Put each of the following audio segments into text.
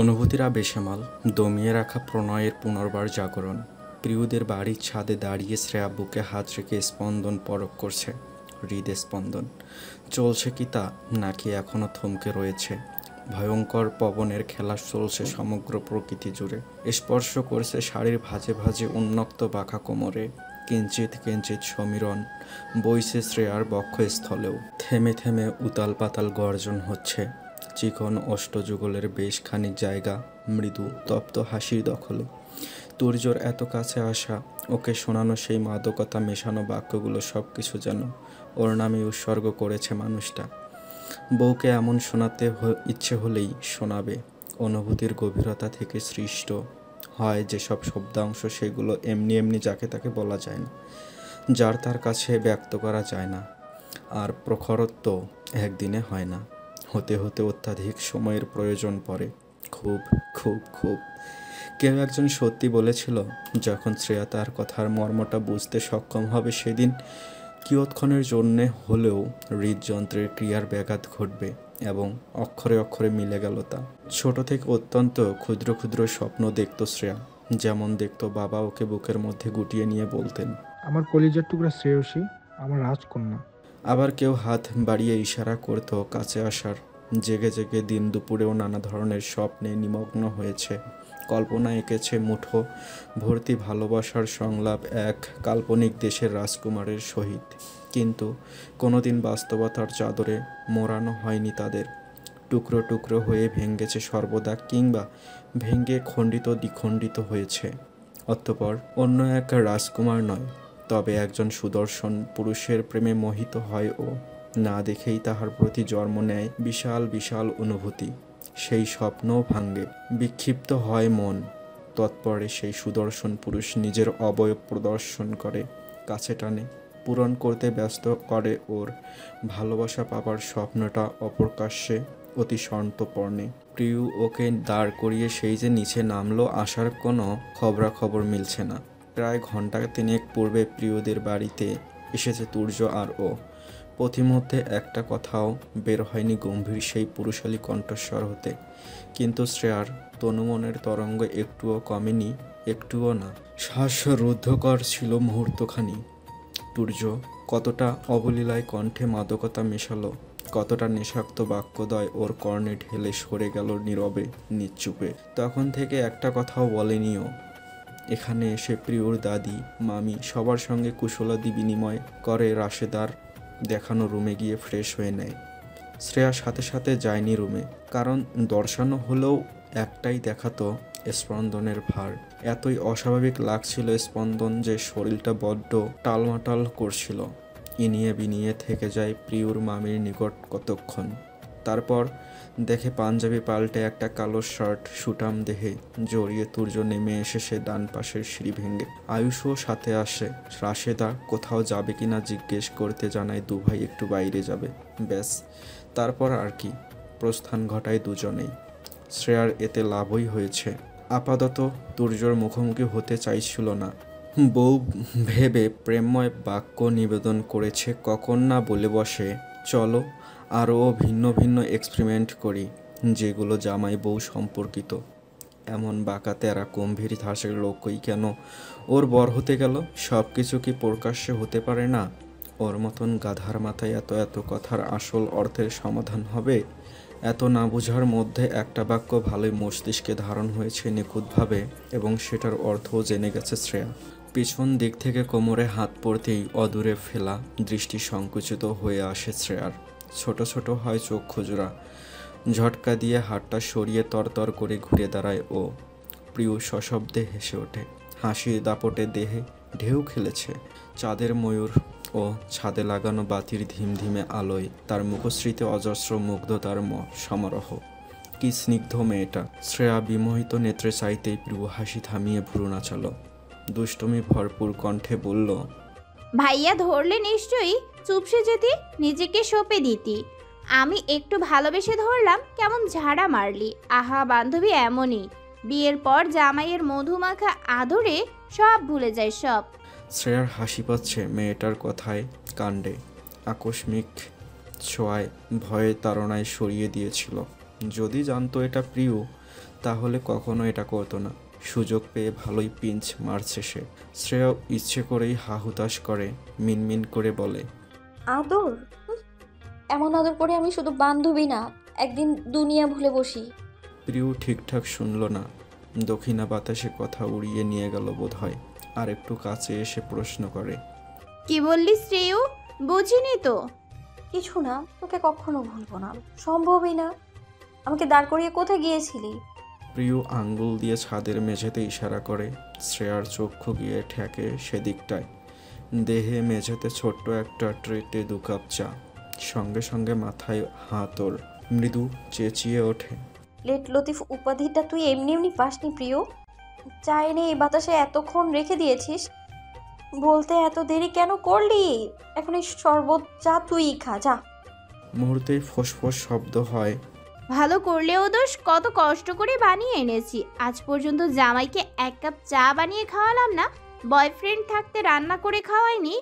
অনুভূতিরা বেসামাল, দমিয়ে রাখা প্রণয়ের পুনর্বার জাগরণ। প্রিয়দের বাড়ির ছাদে দাঁড়িয়ে শ্রেয়া বুকে হাত রেখে স্পন্দন পরখ করছে। হৃদস্পন্দন চলছে কি তা, নাকি এখনও থমকে রয়েছে? ভয়ঙ্কর পবনের খেলা চলছে সমগ্র প্রকৃতি জুড়ে। স্পর্শ করছে শাড়ির ভাঁজে ভাঁজে উন্মুক্ত বাঁকা কোমরে। কিঞ্চিত কিঞ্চিত সমীরণ বইছে শ্রেয়ার বক্ষস্থলেও। থেমে থেমে উতাল পাতাল গর্জন হচ্ছে। চিকন অষ্টযুগলের বেশ খানিক জায়গা মৃদু তপ্ত হাসির দখলে। তুর্যর এত কাছে আসা, ওকে শোনানো সেই মাদকতা মেশানো বাক্যগুলো সব কিছু যেন ওর নামে উৎসর্গ করেছে মানুষটা। বউকে এমন শোনাতে ইচ্ছে হলেই শোনাবে। অনুভূতির গভীরতা থেকে সৃষ্ট হয় যেসব শব্দাংশ, সেগুলো এমনি এমনি যাকে তাকে বলা যায় না, যার তার কাছে ব্যক্ত করা যায় না। আর প্রখরত্ব একদিনে হয় না, হতে হতে অত্যাধিক সময়ের প্রয়োজন পড়ে। খুব খুব খুব কেউ একজন সত্যি বলেছিল, যখন শ্রেয়া তার কথার মর্মটা বুঝতে সক্ষম হবে, সেদিন কিয়ৎক্ষণের জন্যে হলেও হৃদযন্ত্রের ক্রিয়ার ব্যাঘাত ঘটবে এবং অক্ষরে অক্ষরে মিলে গেল তা। ছোট থেকে অত্যন্ত ক্ষুদ্র ক্ষুদ্র স্বপ্ন দেখত শ্রেয়া, যেমন দেখত বাবা ওকে বুকের মধ্যে গুটিয়ে নিয়ে বলতেন, আমার কলিজার টুকরা শ্রেয়সী, আমার রাজকন্যা। আবার কেউ হাত বাড়িয়ে ইশারা করত কাছে আসার। জেগে জেগে দিন দুপুরেও নানা ধরনের স্বপ্নে নিমগ্ন হয়েছে। কল্পনা এঁকেছে মুঠো ভর্তি ভালোবাসার সংলাপ এক কাল্পনিক দেশের রাজকুমারের সহিত, কিন্তু কোনোদিন বাস্তবতার চাদরে মোড়ানো হয়নি তাদের। টুকরো টুকরো হয়ে ভেঙেছে সর্বদা, কিংবা ভেঙে খণ্ডিত দ্বিখণ্ডিত হয়েছে। অতঃপর অন্য এক রাজকুমার নয়, তবে একজন সুদর্শন পুরুষের প্রেমে মোহিত হয় ও। না দেখেই তাহার প্রতি জন্ম নেয় বিশাল বিশাল অনুভূতি। সেই স্বপ্নও ভাঙ্গে, বিক্ষিপ্ত হয় মন। তৎপরে সেই সুদর্শন পুরুষ নিজের অবয়ব প্রদর্শন করে, কাছে টানে, পূরণ করতে ব্যস্ত করে ওর ভালোবাসা পাবার স্বপ্নটা অপ্রকাশ্যে, অতি সন্তর্পণে। প্রিয় ওকে দাঁড় করিয়ে সেই যে নিচে নামলো, আসার কোনো খবরাখবর মিলছে না। প্রায় ঘন্টা তিনেক পূর্বে প্রিয়দের বাড়িতে এসেছে তুর্য আর ও। পথিমধ্যে একটা কথাও বের হয়নি গম্ভীর সেই পুরুষালী কণ্ঠস্বর হতে। কিন্তু শ্রেয়ার তনুমনের তরঙ্গ একটুও কমেনি, একটুও না। শ্বাসরুদ্ধকর ছিল মুহূর্তখানি। তুর্য কতটা অবলীলায় কণ্ঠে মাদকতা মেশালো, কতটা নেশাক্ত বাক্যদয় ওর কর্ণে ঢেলে সরে গেল নীরবে নিশ্চুপে। তখন থেকে একটা কথাও বলেনিও। এখানে এসে প্রিয়র দাদি, মামি সবার সঙ্গে কুশলাদি বিনিময় করে রাশেদার দেখানো রুমে গিয়ে ফ্রেশ হয়ে নেয়। শ্রেয়া সাথে সাথে যায়নি রুমে, কারণ দর্শানো হলেও একটাই দেখাতো, স্পন্দনের ভার। এতই অস্বাভাবিক লাগছিল স্পন্দন যে শরীরটা বড্ড টালমাটাল করছিল। ইনিয়ে বিনিয়ে থেকে যায় প্রিয়র মামির নিকট কতক্ষণ। তারপর দেখে পাঞ্জাবি পাল্টে একটা কালো শার্ট সুটাম দেহে জড়িয়ে তুর্য নেমে এসে সে ডান পাশের সিঁড়ি ভেঙে। আয়ুষও সাথে আসে। রাশেদা কোথাও যাবে কিনা জিজ্ঞেস করতে জানায় দুভাই একটু বাইরে যাবে, ব্যাস। তারপর আর কি, প্রস্থান ঘটায় দুজনেই। শ্রেয়ার এতে লাভই হয়েছে। আপাতত তুর্যর মুখোমুখি হতে চাইছিল না। বউ ভেবে প্রেমময় বাক্য নিবেদন করেছে, কখন না বলে বসে, চলো আরও ভিন্ন ভিন্ন এক্সপেরিমেন্ট করি, যেগুলো জামাই বউ সম্পর্কিত। এমন বাঁকা তেরা গম্ভীর ধাঁচের লোকই কেন ওর বর হতে গেল? সব কিছু কি প্রকাশ্যে হতে পারে না? ওর মতন গাধার মাথায় এত এত কথার আসল অর্থের সমাধান হবে? এত না বোঝার মধ্যে একটা বাক্য ভালোই মস্তিষ্কে ধারণ হয়েছে নিখুঁতভাবে, এবং সেটার অর্থও জেনে গেছে শ্রেয়া। পিছন দিক থেকে কোমরে হাত পড়তেই অদূরে ফেলা দৃষ্টি সংকুচিত হয়ে আসে শ্রেয়ার। ছোট ছোট হয় চক্ষুজোড়া। ঝটকা দিয়ে হাতটা সরিয়ে তরতর করে ঘুরে দাঁড়ায় ও। প্রিয় সশব্দে হেসে ওঠে। হাসির দাপটে দেহে ঢেউ খেলেছে। চাঁদের ময়ূর ও ছাদে লাগানো বাতির ধিমধিমে আলোয় তার মুখশ্রীতে অজস্র মুগ্ধতার সমারোহ। কি স্নিগ্ধ মেয়েটা! শ্রেয়া বিমোহিত নেত্রে চাইতেই প্রিয় হাসি থামিয়ে ভ্রু নাচালো। দুষ্টুমি ভরপুর কণ্ঠে বলল, ভাইয়া ধরলে নিশ্চয়ই চুপসে যেতি, নিজেকে সঁপে দিতি। আমি একটু ভালোবেসে ধরলাম, কেমন ঝাড়া মারলি। আহা বান্ধবী এমনই, বিয়ের পর জামাইয়ের মধুমাখা আদরে সব ভুলে যায় সব। শ্রেয়ার হাসি পাচ্ছে মেয়েটার কথায়, কাণ্ডে। আকস্মিক ছোঁয়ায় ভয়ে তাড়নায় সরিয়ে দিয়েছিল। যদি জানতো এটা প্রিয়, তাহলে কখনো এটা করতো না। সুযোগ পেয়ে ভালোই পিঞ্চ মারছে সে। শ্রেয়া ইচ্ছে করেই হাহুতাশ করে, মিনমিন করে বলে, আদর? এমন আদর করে আমি শুধু বান্ধবী না, একদিন দুনিয়া ভুলে বসি। প্রিয় ঠিকঠাক শুনল না। দক্ষিণা বাতাসে কথা উড়িয়ে নিয়ে গেল বোধ হয়। আর একটু কাছে এসে প্রশ্ন করে, কি বললি শ্রেয়? বুঝিনি তো। কিছু না, তোকে কখনো ভুলবো না, সম্ভবই না। আমাকে দাঁড় করিয়ে কোথায় গিয়েছিলি? প্রিয় আঙ্গুল দিয়ে ছাদের মেঝেতে ইশারা করে। শ্রেয়ার চক্ষু গিয়ে ঠেকে সেদিকটায়। দেহে মেঝেতে ছোট্ট একটা ট্রেতে 2 কাপ চা, সঙ্গে সঙ্গে মাথায় হাত ওর। মৃদু চেঁচিয়ে ওঠে, লেট লতিফ উপাধিটা তুই এমনি এমনি পাসনি প্রিয়। চা এনে এই বাতাসে এতক্ষণ রেখে দিয়েছিস, বলতে এত দেরি কেন করলি? এখন এই শরবত চা তুই খা, যা। মুহূর্তেই ফোঁস শব্দ হয়। ভালো করলেও দোষ, কত কষ্ট করে বানিয়ে এনেছি। আজ পর্যন্ত জামাইকে 1 কাপ চা বানিয়ে খাওয়ালাম না, বয়ফ্রেন্ড থাকতে রান্না করে খাওয়াইনি।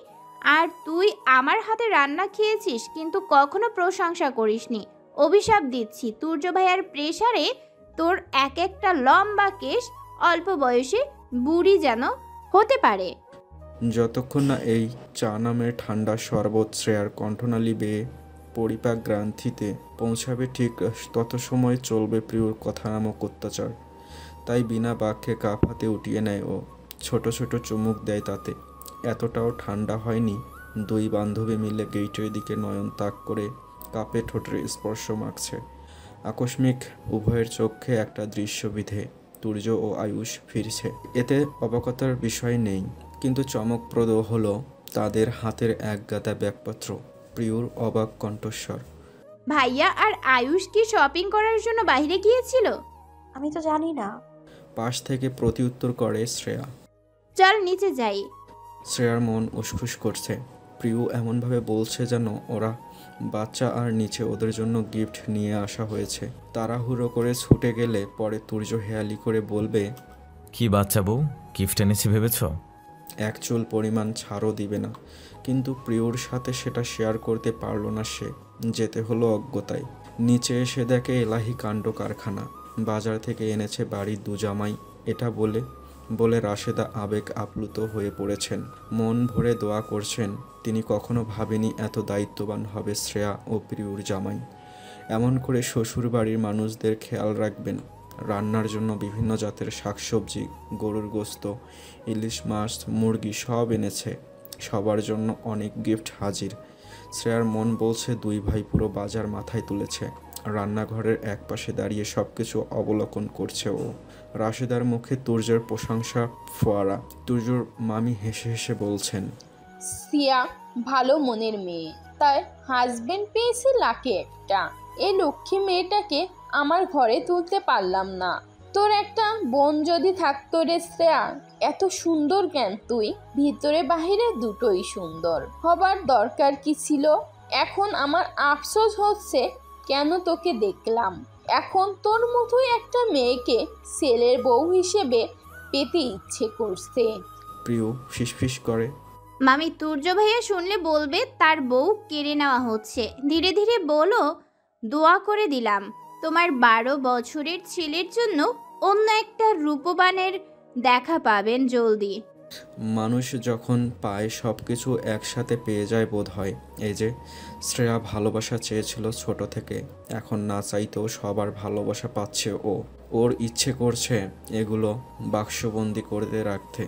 আর তুই আমার হাতে রান্না খেয়েছিস, কিন্তু কখনো প্রশংসা করিসনি। অভিশাপ দিচ্ছি, তুর্য ভাইয়ার প্রেসারে তোর একটা লম্বা কেশ অল্প বয়সে বুড়ি যেন হতে পারে। যতক্ষণ না এই চা নামের ঠান্ডা শরবত শ্রেয়ার কণ্ঠনালী বেয়ে পরিপাক গ্রান্থিতে পৌঁছাবে, ঠিক তত সময় চলবে প্রিয়র কথা নামক অত্যাচার। তাই বিনা বাক্যে কাপ হাতে উঠিয়ে নেয় ও, ছোট ছোট চুমুক দেয় তাতে। এতটাও ঠান্ডা হয়নি। 2 বান্ধবী মিলে গেটের দিকে নয়ন তাক করে কাপে ঠোঁটের স্পর্শ মাখছে। আকস্মিক উভয়ের চোখে একটা দৃশ্য বিধে, তুর্য ও আয়ুষ ফিরছে। এতে অবাকতার বিষয় নেই, কিন্তু চমকপ্রদ হলো তাদের হাতের এক গাদা ব্যাগপত্র। প্রিয়র অবাক কণ্ঠস্বর, ভাইয়া আর আয়ুষ কি শপিং করার জন্য বাইরে গিয়েছিল? আমি তো জানি না। পাশ থেকে প্রতিউত্তর করে শ্রেয়া। চল নিচে যাই। শ্রেয়ার মন উসখুস করছে। প্রিয় এমনভাবে বলছে যেন ওরা বাচ্চা আর নিচে ওদের জন্য গিফট নিয়ে আসা হয়েছে। তাড়াহুড়ো করে ছুটে গেলে পরে তুর্য হেয়ালি করে বলবে, কি বাচ্চা বউ, গিফট এনেছি ভেবেছ? 1 চুল পরিমাণ ছাড়ও দিবে না। কিন্তু প্রিয়র সাথে সেটা শেয়ার করতে পারল না সে। যেতে হলো অজ্ঞতায়। নিচে এসে দেখে এলাহি কাণ্ড কারখানা। বাজার থেকে এনেছে বাড়ির 2 জামাই। এটা বলে রাশেদা আবেগ আপ্লুত হয়ে পড়েছেন। মন ভরে দোয়া করছেন। তিনি কখনো ভাবেনি এত দায়িত্ববান হবে শ্রেয়া ও প্রিয়র জামাই। এমন করে শ্বশুর বাড়ির মানুষদের খেয়াল রাখবেন। রান্নার জন্য বিভিন্ন জাতের শাকসবজি, গরুর গোস্ত, ইলিশ মাছ, মুরগি সব এনেছে। সবার জন্য অনেক গিফট হাজির। শ্রেয়ার মন বলছে 2 ভাই পুরো বাজার মাথায় তুলেছে। রান্নাঘরের একপাশে দাঁড়িয়ে সব কিছু অবলোকন করছে ও। রাশেদার মুখে তুর্যের প্রশংসা ফোয়ারা। তুর্যর মামি হেসে হেসে বলছেন, সিয়া ভালো মনের মেয়ে, তার হাজবেন্ড পেয়েছি লাকি একটা। এই লক্ষ্মী মেয়েটাকে আমার ঘরে তুলতে পারলাম না। তোর একটা বোন যদি থাকতো রে শ্রেয়া, এত সুন্দর কেন তুই? ভিতরে বাহিরে দুটোই সুন্দর হবার দরকার কি ছিল? এখন আমার আফসোস হচ্ছে কেন তোকে দেখলাম। এখন তোর মতোই একটা মেয়েকে ছেলের বউ হিসেবে পেতে ইচ্ছে করছে। প্রিয় ফিসফিস করে, মামি তুর্য ভাইয়া শুনলে বলবে তার বউ কেড়ে নেওয়া হচ্ছে। ধীরে ধীরে বলো, দোয়া করে দিলাম তোমার 12 বছরের ছেলের জন্য অন্য একটা রূপবানের দেখা পাবেন জলদি। মানুষ যখন পায় সব কিছু একসাথে পেয়ে যায় বোধ হয়। এই যে শ্রেয়া ভালোবাসা চেয়েছিল ছোট থেকে, এখন না চাইতেও সবার ভালোবাসা পাচ্ছে ও। ওর ইচ্ছে করছে এগুলো বাক্সবন্দি করে রাখতে।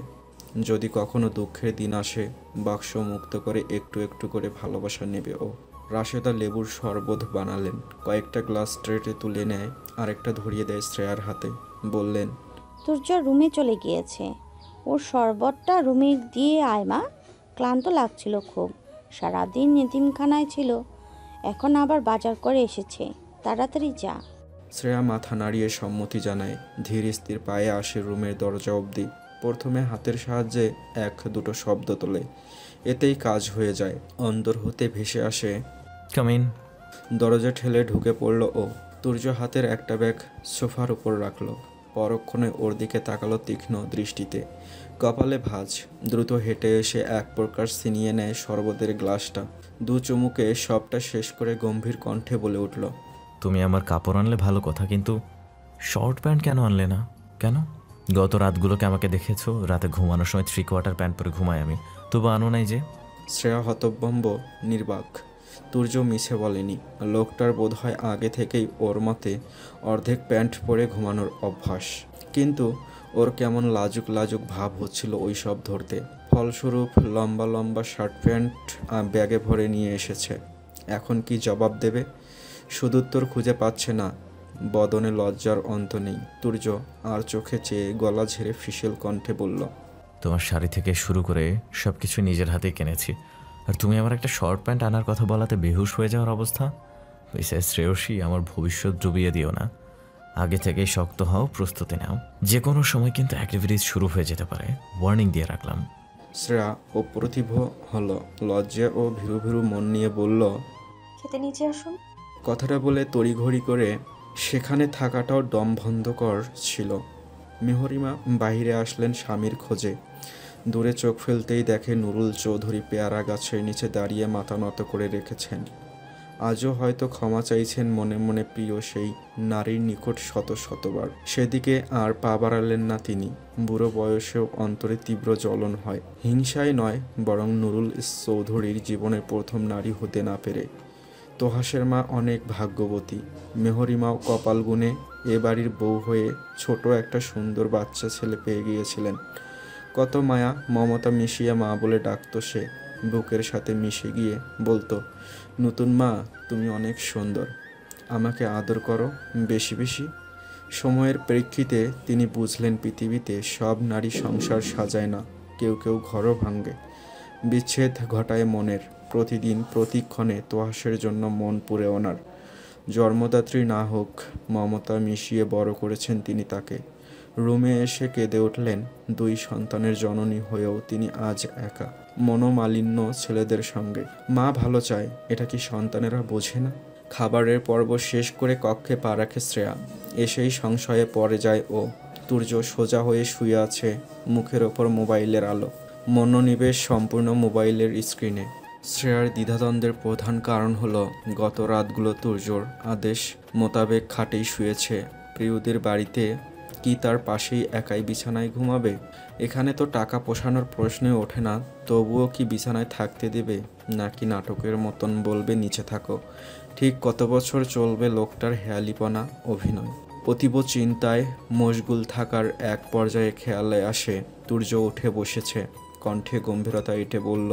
যদি কখনো দুঃখের দিন আসে, বাক্স মুক্ত করে একটু একটু করে ভালোবাসা নেবে ও। রাশেদা লেবুর শরবত বানালেন। কয়েকটা গ্লাস ট্রেতে তুলে নেয়, আরেকটা ধরিয়ে দেয় শ্রেয়ার হাতে। বললেন, তুর্য রুমে চলে গিয়েছে, ওর শরবতটা রুমে দিয়ে আয় মা, ক্লান্ত লাগছিল খুব, সারাদিন এতিমখানায় ছিল, এখন আবার বাজার করে এসেছে, তাড়াতাড়ি যা। শ্রেয়া মাথা নাড়িয়ে সম্মতি জানায়। ধীর স্থির পায়ে আসে রুমের দরজা অবধি। প্রথমে হাতের সাহায্যে 1-2 শব্দ তোলে, এতেই কাজ হয়ে যায়। অন্দর হতে ভেসে আসে, কাম ইন। দরজা ঠেলে ঢুকে পড়ল ও। তুর্য হাতের একটা ব্যাগ সোফার উপর রাখলো। পরক্ষণে ওর দিকে তাকালো তীক্ষ্ণ দৃষ্টিতে। কপালে ভাঁজ। দ্রুত হেঁটে এসে এক প্রকার ছিনিয়ে নেয় শরবতের গ্লাসটা। 2 চুমুকে সবটা শেষ করে গম্ভীর কণ্ঠে বলে উঠল, তুমি আমার কাপড় আনলে ভালো কথা, কিন্তু শর্ট প্যান্ট কেন আনলে না? কেন? গত রাতগুলোকে আমাকে দেখেছো, রাতে ঘুমানোর সময় 3/4 প্যান্ট পরে ঘুমাই আমি, তবু আনো নাই যে? শ্রেয়া হতভম্ব, নির্বাক। তুর্য মিছে বলেনি। লোকটার বোধহয় আগে থেকেই ওর মতে অর্ধেক প্যান্ট পরে ঘুমানোর অভ্যাস, কিন্তু ওর কেমন লাজুক লাজুক ভাব হচ্ছিল ওই সব ধরতে। ফলস্বরূপ লম্বা লম্বা শার্ট প্যান্ট ব্যাগে ভরে নিয়ে এসেছে। এখন কি জবাব দেবে? সদুত্তর খুঁজে পাচ্ছে না। বদনে লজ্জার অন্ত নেই। তুর্য আর চোখে চেয়ে গলা ঝেড়ে ফিসেল কণ্ঠে বলল, তোমার শাড়ি থেকে শুরু করে সব কিছু নিজের হাতেই কিনেছি, আর তুমি আমার একটা শর্ট প্যান্ট আনার কথা বলাতে বেহুশ হয়ে যাওয়ার অবস্থা। মিসেস শ্রেয়সী, আমার ভবিষ্যৎ ডুবিয়ে দিও না। আগে থেকেই শক্ত হও, প্রস্তুতি নাও, যে কোনো সময় কিন্তু অ্যাক্টিভিটিস শুরু হয়ে যেতে পারে, ওয়ার্নিং দিয়ে রাখলাম। শ্রেয়া অপ্রতিভ হলো। লজ্জা ও ভীরু ভীরু মন নিয়ে বলল, খেতে নিচে আসুন। কথাটা বলে তড়িঘড়ি করে সেখানে থাকাটাও দমবন্ধকর ছিল। মেহরিমা বাইরে আসলেন স্বামীর খোঁজে। দূরে চোখ ফেলতেই দেখে নুরুল চৌধুরী পেয়ারা গাছের নিচে দাঁড়িয়ে মাথা নত করে রেখেছেন। আজও হয়তো ক্ষমা চাইছেন মনে মনে প্রিয় সেই নারীর নিকট শত শতবার। সেদিকে আর পা বাড়ালেন না তিনি। বুড়ো বয়সেও অন্তরে তীব্র জ্বলন হয়, হিংসায় নয়, বরং নুরুল চৌধুরীর জীবনের প্রথম নারী হতে না পেরে। তোহাসের মা অনেক ভাগ্যবতী। মেহরিমাও কপাল গুনে এ বাড়ির বউ হয়ে ছোট একটা সুন্দর বাচ্চা ছেলে পেয়ে গিয়েছিলেন। কত মায়া মমতা মিশিয়ে মা বলে ডাকতো সে। বুকের সাথে মিশে গিয়ে বলতো, নতুন মা তুমি অনেক সুন্দর, আমাকে আদর করো বেশি বেশি। সময়ের প্রেক্ষিতে তিনি বুঝলেন পৃথিবীতে সব নারী সংসার সাজায় না, কেউ কেউ ঘরও ভাঙে। বিচ্ছেদ ঘটায় মনের। প্রতিদিন প্রতিক্ষণে তোহাসের জন্য মন পুড়ে ওনার। জন্মদাত্রী না হোক, মমতা মিশিয়ে বড় করেছেন তিনি তাকে। রুমে এসে কেঁদে উঠলেন। 2 সন্তানের জননী হয়েও তিনি আজ একা, মনোমালিন্য ছেলেদের সঙ্গে। মা ভালো চায়, এটা কি সন্তানেরা বোঝে না? খাবারের পর্ব শেষ করে কক্ষে পা রাখে শ্রেয়া। এসেই সংশয়ে পড়ে যায় ও। তুর্য সোজা হয়ে শুয়ে আছে, মুখের ওপর মোবাইলের আলো, মনোনিবেশ সম্পূর্ণ মোবাইলের স্ক্রিনে। শ্রেয়ার দ্বিধাদ্বন্দ্বের প্রধান কারণ হলো গত রাতগুলো তুর্যর আদেশ মোতাবেক খাটেই শুয়েছে। প্রিয়দের বাড়িতে কি তার পাশেই একাই বিছানায় ঘুমাবে? এখানে তো টাকা পোষানোর প্রশ্নই ওঠে না, তবুও কি বিছানায় থাকতে দেবে? নাকি নাটকের মতন বলবে নিচে থাকো? ঠিক কত বছর চলবে লোকটার হেয়ালিপনা, অভিনয়? অতীব চিন্তায় মশগুল থাকার এক পর্যায়ে খেয়ালে আসে তুর্য উঠে বসেছে। কণ্ঠে গম্ভীরতা এঁটে বলল,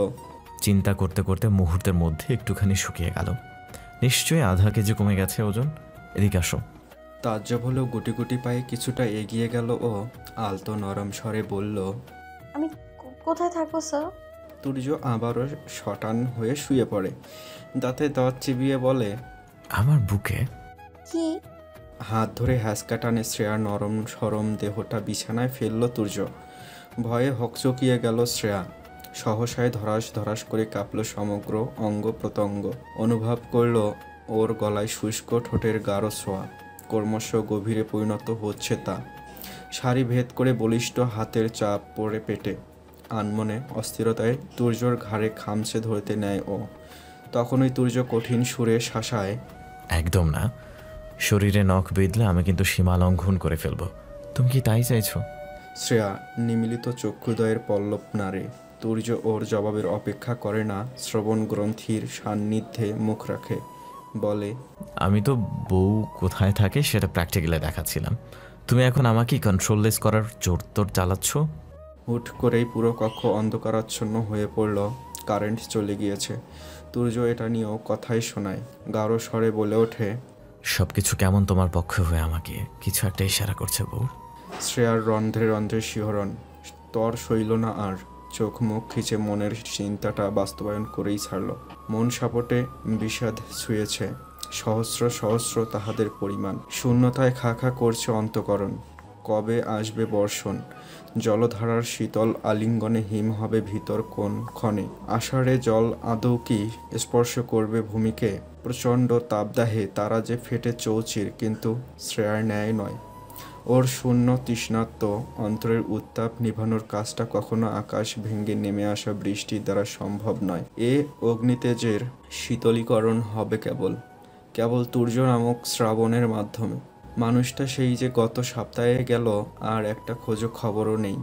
চিন্তা করতে করতে মুহূর্তের মধ্যে একটুখানি শুকিয়ে গেল। নিশ্চয়ই আধা কেজি কমে গেছে ওজন। এদিকে আসো। তাজ্জব হলো গুটি গুটি পায়ে কিছুটা এগিয়ে গেল ও আলতো নরম স্বরে বলল, আমি কোথায় থাকবো স্যার? তুর্য আবারও শটান হয়ে শুয়ে পড়ে। দাঁতে দাঁত চিবিয়ে বলে, আমার বুকে। কি? হাত ধরে হ্যাঁচকা টানে শ্রেয়ার নরম সরম দেহটা বিছানায় ফেলল তুর্য। ভয়ে হকচকিয়ে গেল শ্রেয়া। সহসায় ধরাস ধরাস করে কাঁপল সমগ্র অঙ্গ প্রত্যঙ্গ। অনুভব করল ওর গলায় শুষ্ক ঠোঁটের গাঢ় ছোঁয়া। ক্রমশ গভীরে পরিণত হচ্ছে তা। শাড়ি ভেদ করে বলিষ্ঠ হাতের চাপ পড়ে পেটে। আনমনে অস্থিরতায় তুর্যর ঘাড়ে খামচে ধরতে নেয় ও। তখনই তুর্য কঠিন সুরে শাসায়, একদম না, শরীরে নখ বিঁধলে আমি কিন্তু সীমা লঙ্ঘন করে ফেলবো। তুমি কি তাই চাইছো? শ্রেয়া নিমিলিত চক্ষুদয়ের পল্লব নাড়ে। তুর্য ওর জবাবের অপেক্ষা করে না, শ্রবণ গ্রন্থির সান্নিধ্যে মুখ রাখে। বলে, আমি তো বউ কোথায় থাকে সেটা প্র্যাকটিক্যালে দেখাচ্ছিলাম। তুমি এখন আমাকে কন্ট্রোললেস করার জোর তোর চালাচ্ছ। হুট করেই পুরো কক্ষ অন্ধকারাচ্ছন্ন হয়ে পড়ল। কারেন্ট চলে গিয়েছে। তুর্য এটা নিয়েও কথাই শোনায়। গাঢ় স্বরে বলে ওঠে, সব কিছু কেমন তোমার পক্ষে হয়ে আমাকে কিছু একটা ইশারা করছে বউ। শ্রেয়ার রন্ধ্রে রন্ধ্রে শিহরণ। তর সইল না আর। চোখ মুখ খিচে মনের চিন্তাটা বাস্তবায়ন করেই ছাড়ল। মন সাপটে বিষাদ ছুঁয়েছে। সহস্র সহস্র তাহাদের পরিমাণ। শূন্যতায় খা খা করছে অন্তঃকরণ। কবে আসবে বর্ষণ? জলধারার শীতল আলিঙ্গনে হিম হবে ভিতর কোন ক্ষণে? আষাঢ়ে জল আদৌ কি স্পর্শ করবে ভূমিকে? প্রচণ্ড তাপদাহে তারা যে ফেটে চৌচির, কিন্তু শ্রেয়ার ন্যায় নয়। ওর শূন্য তৃষ্ণার্ত অন্তরের উত্তাপ নিভানোর কাজটা কখনো আকাশ ভেঙে নেমে আসা বৃষ্টির দ্বারা সম্ভব নয়। এ অগ্নিতেজের শীতলীকরণ হবে কেবল তুর্য নামক শ্রাবণের মাধ্যমে। মানুষটা সেই যে গত সপ্তাহে গেল আর একটা খোঁজো খবরও নেই।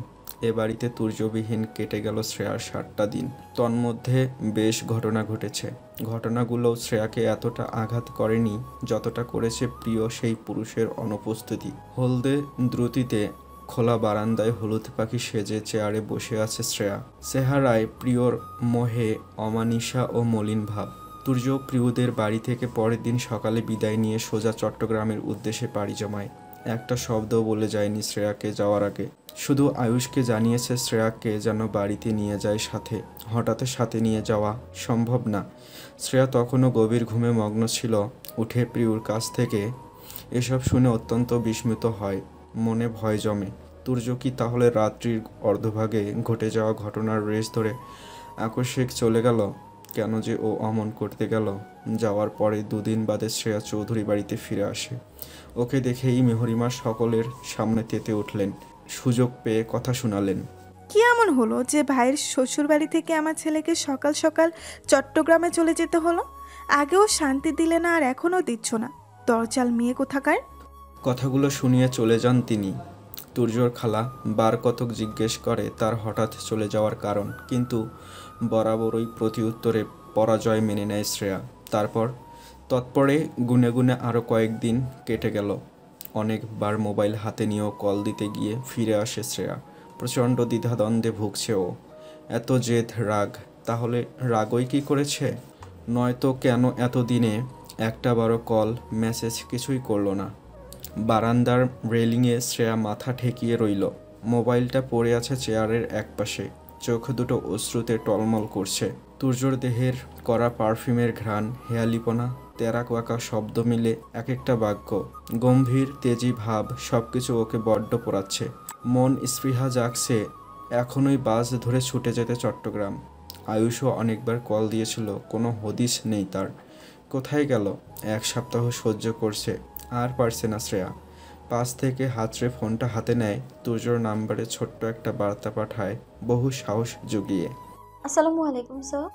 এ বাড়িতে তুর্যবিহীন কেটে গেল শ্রেয়ার 7টা দিন। তন্মধ্যে বেশ ঘটনা ঘটেছে। ঘটনাগুলো শ্রেয়াকে এতটা আঘাত করেনি যতটা করেছে প্রিয় সেই পুরুষের অনুপস্থিতি। হলদে দ্রুতিতে খোলা বারান্দায় হলুদ পাখি সেজে চেয়ারে বসে আছে শ্রেয়া। চেহারায় প্রিয়র মোহে অমানিসা ও মলিন ভাব। তুর্য প্রিয়দের বাড়ি থেকে পরের দিন সকালে বিদায় নিয়ে সোজা চট্টগ্রামের উদ্দেশ্যে পাড়ি জমায়। একটা শব্দও বলে যায়নি শ্রেয়াকে যাওয়ার আগে। শুধু আয়ুষকে জানিয়েছে শ্রেয়াকে যেন বাড়িতে নিয়ে যায় সাথে। হঠাৎ সাথে নিয়ে যাওয়া সম্ভব না। শ্রেয়া তখনও গভীর ঘুমে মগ্ন ছিল। উঠে প্রিয়র কাছ থেকে এসব শুনে অত্যন্ত বিস্মিত হয়। মনে ভয় জমে। তুর্য কি তাহলে রাত্রির অর্ধভাগে ঘটে যাওয়া ঘটনার রেশ ধরে আকস্মিক চলে গেল? কেন যে ও অমন করতে গেল? যাওয়ার পরে 2 দিন বাদে শ্রেয়া চৌধুরী বাড়িতে ফিরে আসে। ওকে দেখেই মেহরিমা সকলের সামনে তেতে উঠলেন। সুযোগ পেয়ে কথা শোনালেন। কি এমন হলো যে ভাইয়ের শ্বশুর বাড়ি থেকে আমার ছেলেকে সকাল সকাল চট্টগ্রামে চলে যেতে হলো? আগেও শান্তি দিলে না, আর এখনও দিচ্ছ না। দরজাল মেয়ে কোথাকার। কথাগুলো শুনিয়ে চলে যান তিনি। তুর্যর খালা বার কতক জিজ্ঞেস করে তার হঠাৎ চলে যাওয়ার কারণ, কিন্তু বরাবরই প্রতি উত্তরে পরাজয় মেনে নেয় শ্রেয়া। তারপর তৎপরে গুনে গুনে আরও কয়েকদিন কেটে গেল। অনেকবার মোবাইল হাতে নিয়েও কল দিতে গিয়ে ফিরে আসে শ্রেয়া। প্রচণ্ড দ্বিধাদ্বন্দ্বে ভুগছে ও। এত জেদ, রাগ, তাহলে রাগই কি করেছে? নয়তো কেন এতদিনে একটাবারও কল মেসেজ কিছুই করলো না? বারান্দার রেলিংয়ে শ্রেয়া মাথা ঠেকিয়ে রইল। মোবাইলটা পড়ে আছে চেয়ারের একপাশে। চোখ দুটো অশ্রুতে টলমল করছে। তুর্যর দেহের করা পারফিউমের ঘ্রাণ, হেয়ালিপনা, তেরা কোয়াকা শব্দ মিলে এক একটা বাক্য, গম্ভীর তেজি ভাব, সব কিছু ওকে বড্ড পোড়াচ্ছে। মন স্পৃহা জাগছে এখনই বাস ধরে ছুটে যেতে চট্টগ্রাম। আয়ুষও অনেকবার কল দিয়েছিল, কোনো হদিশ নেই তার। কোথায় গেল? 1 সপ্তাহ সহ্য করছে, আর পারছে না শ্রেয়া। পাশ থেকে হাতড়ে ফোনটা হাতে নেয়। তুর্যর নাম্বারে ছোট্ট একটা বার্তা পাঠায়, বহু সাহস জুগিয়ে। আসসালামু আলাইকুম স্যার।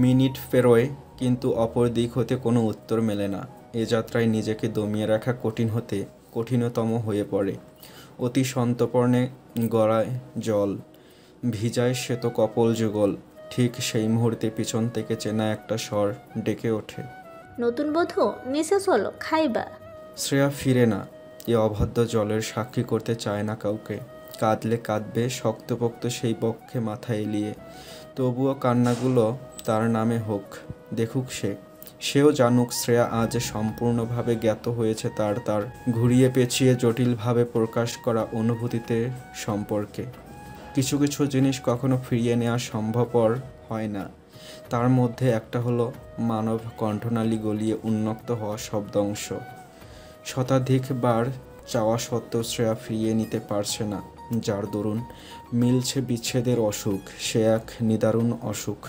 মিনিট পেরোয়, কিন্তু অপর দিক হতে কোনো উত্তর মেলে না। এ যাত্রায় নিজেকে দমিয়ে রাখা কঠিন হতে কঠিনতম হয়ে পড়ে। অতি সন্তর্পণে গড়ায় জল, ভিজায় শ্বেত কপল যুগল। ঠিক সেই মুহূর্তে পিছন থেকে চেনা একটা স্বর ডেকে ওঠে, নতুন বধূ নিচে চলো, খাইবা। শ্রেয়া ফিরে না। এ অবাধ্য জলের সাক্ষী করতে চায় না কাউকে। কাঁদলে কাঁদবে শক্তপোক্ত সেই বক্ষে মাথা এলিয়ে। তবুও কান্নাগুলো তার নামে হোক, দেখুক সেও জানুক শ্রেয়া আজ সম্পূর্ণভাবে জ্ঞাত হয়েছে তার ঘুরিয়ে পেঁচিয়ে জটিলভাবে প্রকাশ করা অনুভূতিতে সম্পর্কে। কিছু কিছু জিনিস কখনো ফিরিয়ে নেওয়া সম্ভবপর হয় না। তার মধ্যে একটা হলো মানব কণ্ঠনালী গলিয়ে উন্মুক্ত হওয়া শব্দাংশ। শতাধিকবার চাওয়া সত্ত্বেও শ্রেয়া ফিরিয়ে নিতে পারছে না। যার দরুন মিলছে বিচ্ছেদের অসুখ, সে এক নিদারুণ অসুখ।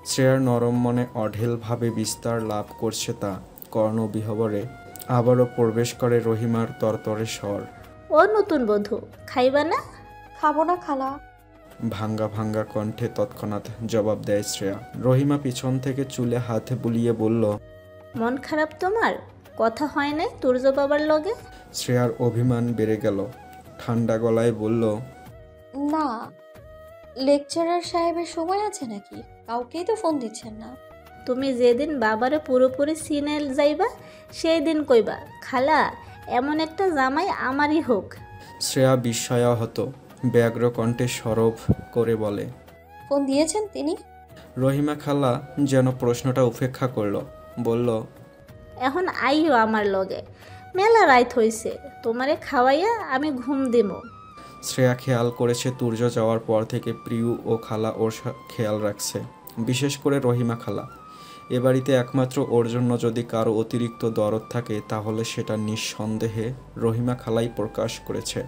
শ্রেয়ার নরম মনে অঢেলভাবে বিস্তার লাভ করছে তা। কর্ণবিহবরে আবারও প্রবেশ করে রহিমার তরতরে স্বর। ও নতুন বধূ, খাইবা না? খাবো না খালা। ভাঙ্গা ভাঙ্গা কণ্ঠে তৎক্ষণাৎ জবাব দেয় শ্রেয়া। রহিমা পিছন থেকে চুলে হাতে বুলিয়ে বলল, মন খারাপ তোমার? কথা হয় নাই তুর্য বাবার লগে? শ্রেয়ার অভিমান বেড়ে গেল। ঠান্ডা গলায় বলল, না, লেকচারার সাহেবের সময় আছে নাকি? কাউকেই তো ফোন দিচ্ছেন না। তুমি যেদিন বাবারে পুরোপুরি চিনে যাইবা সেই দিন কইবা, খালা এমন একটা জামাই আমারই হোক। শ্রেয়া বিস্ময়াহত ব্যগ্র কণ্ঠে সরব করে বলে, ফোন দিয়েছেন তিনি? রহিমা খালা যেন প্রশ্নটা উপেক্ষা করল, বলল, এখন আইও আমার লগে, মেলা রাইত হইছে, তোমারে খাওয়াইয়া আমি ঘুম দিমু। শ্রেয়া খেয়াল করেছে তুর্য যাওয়ার পর থেকে প্রিয় ও খালা ওর খেয়াল রাখছে, বিশেষ করে রহিমা খালা। এ বাড়িতে একমাত্র ওর জন্য যদি কারো অতিরিক্ত দরদ থাকে তাহলে সেটা নিঃসন্দেহে রহিমা খালাই প্রকাশ করেছে।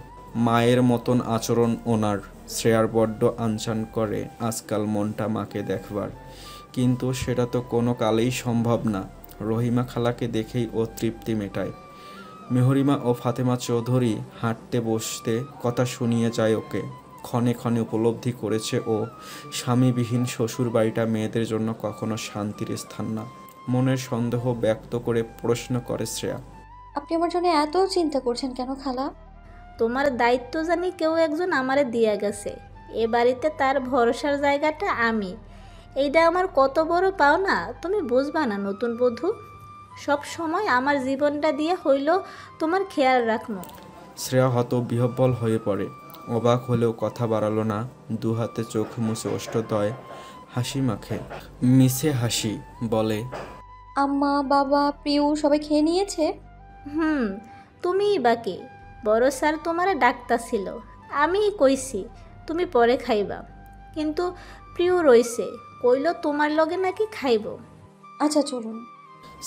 মায়ের মতন আচরণ ওনার। শ্রেয়ার বড্ড আনচান করে আজকাল মনটা মাকে দেখবার, কিন্তু সেটা তো কোনো কালেই সম্ভব না। রহিমা খালাকে দেখেই ও তৃপ্তি মেটায়। মেহরিমা ও ফাতেমা চৌধুরী হাঁটতে বসতে কথা শুনিয়ে যায় ওকে। ক্ষণে ক্ষণে উপলব্ধি করেছে ও স্বামীবিহীন শ্বশুর বাড়িটা মেয়েদের জন্য কখনো শান্তির স্থান না। মনের সন্দেহ ব্যক্ত করে প্রশ্ন করে শ্রেয়া, আপনি আমার জন্য এত চিন্তা করছেন কেন খালা? তোমার দায়িত্ব জানি কেউ একজন আমারে দিয়া গেছে। এ বাড়িতে তার ভরসার জায়গাটা আমি। এইটা আমার কত বড় পাওনা তুমি বুঝবা না নতুন বধূ। সব সময় আমার জীবনটা দিয়ে হইল তোমার খেয়াল রাখনো। শ্রেয়া হতবিহ্বল হয়ে পড়ে। অবাক হলেও কথা বাড়ালো না। দু হাতে চোখ মুছে অষ্টদয় হাসি মাখে। মিছে হাসি বলে, আম্মা, বাবা, প্রিয় সবাই খেয়ে নিয়েছে? তুমিই বাকি। বড় স্যার তোমারে ডাকতাছিল, আমিই কইছি তুমি পরে খাইবা, কিন্তু প্রিয় রইছে, কইল তোমার লগে নাকি খাইব। আচ্ছা চলুন।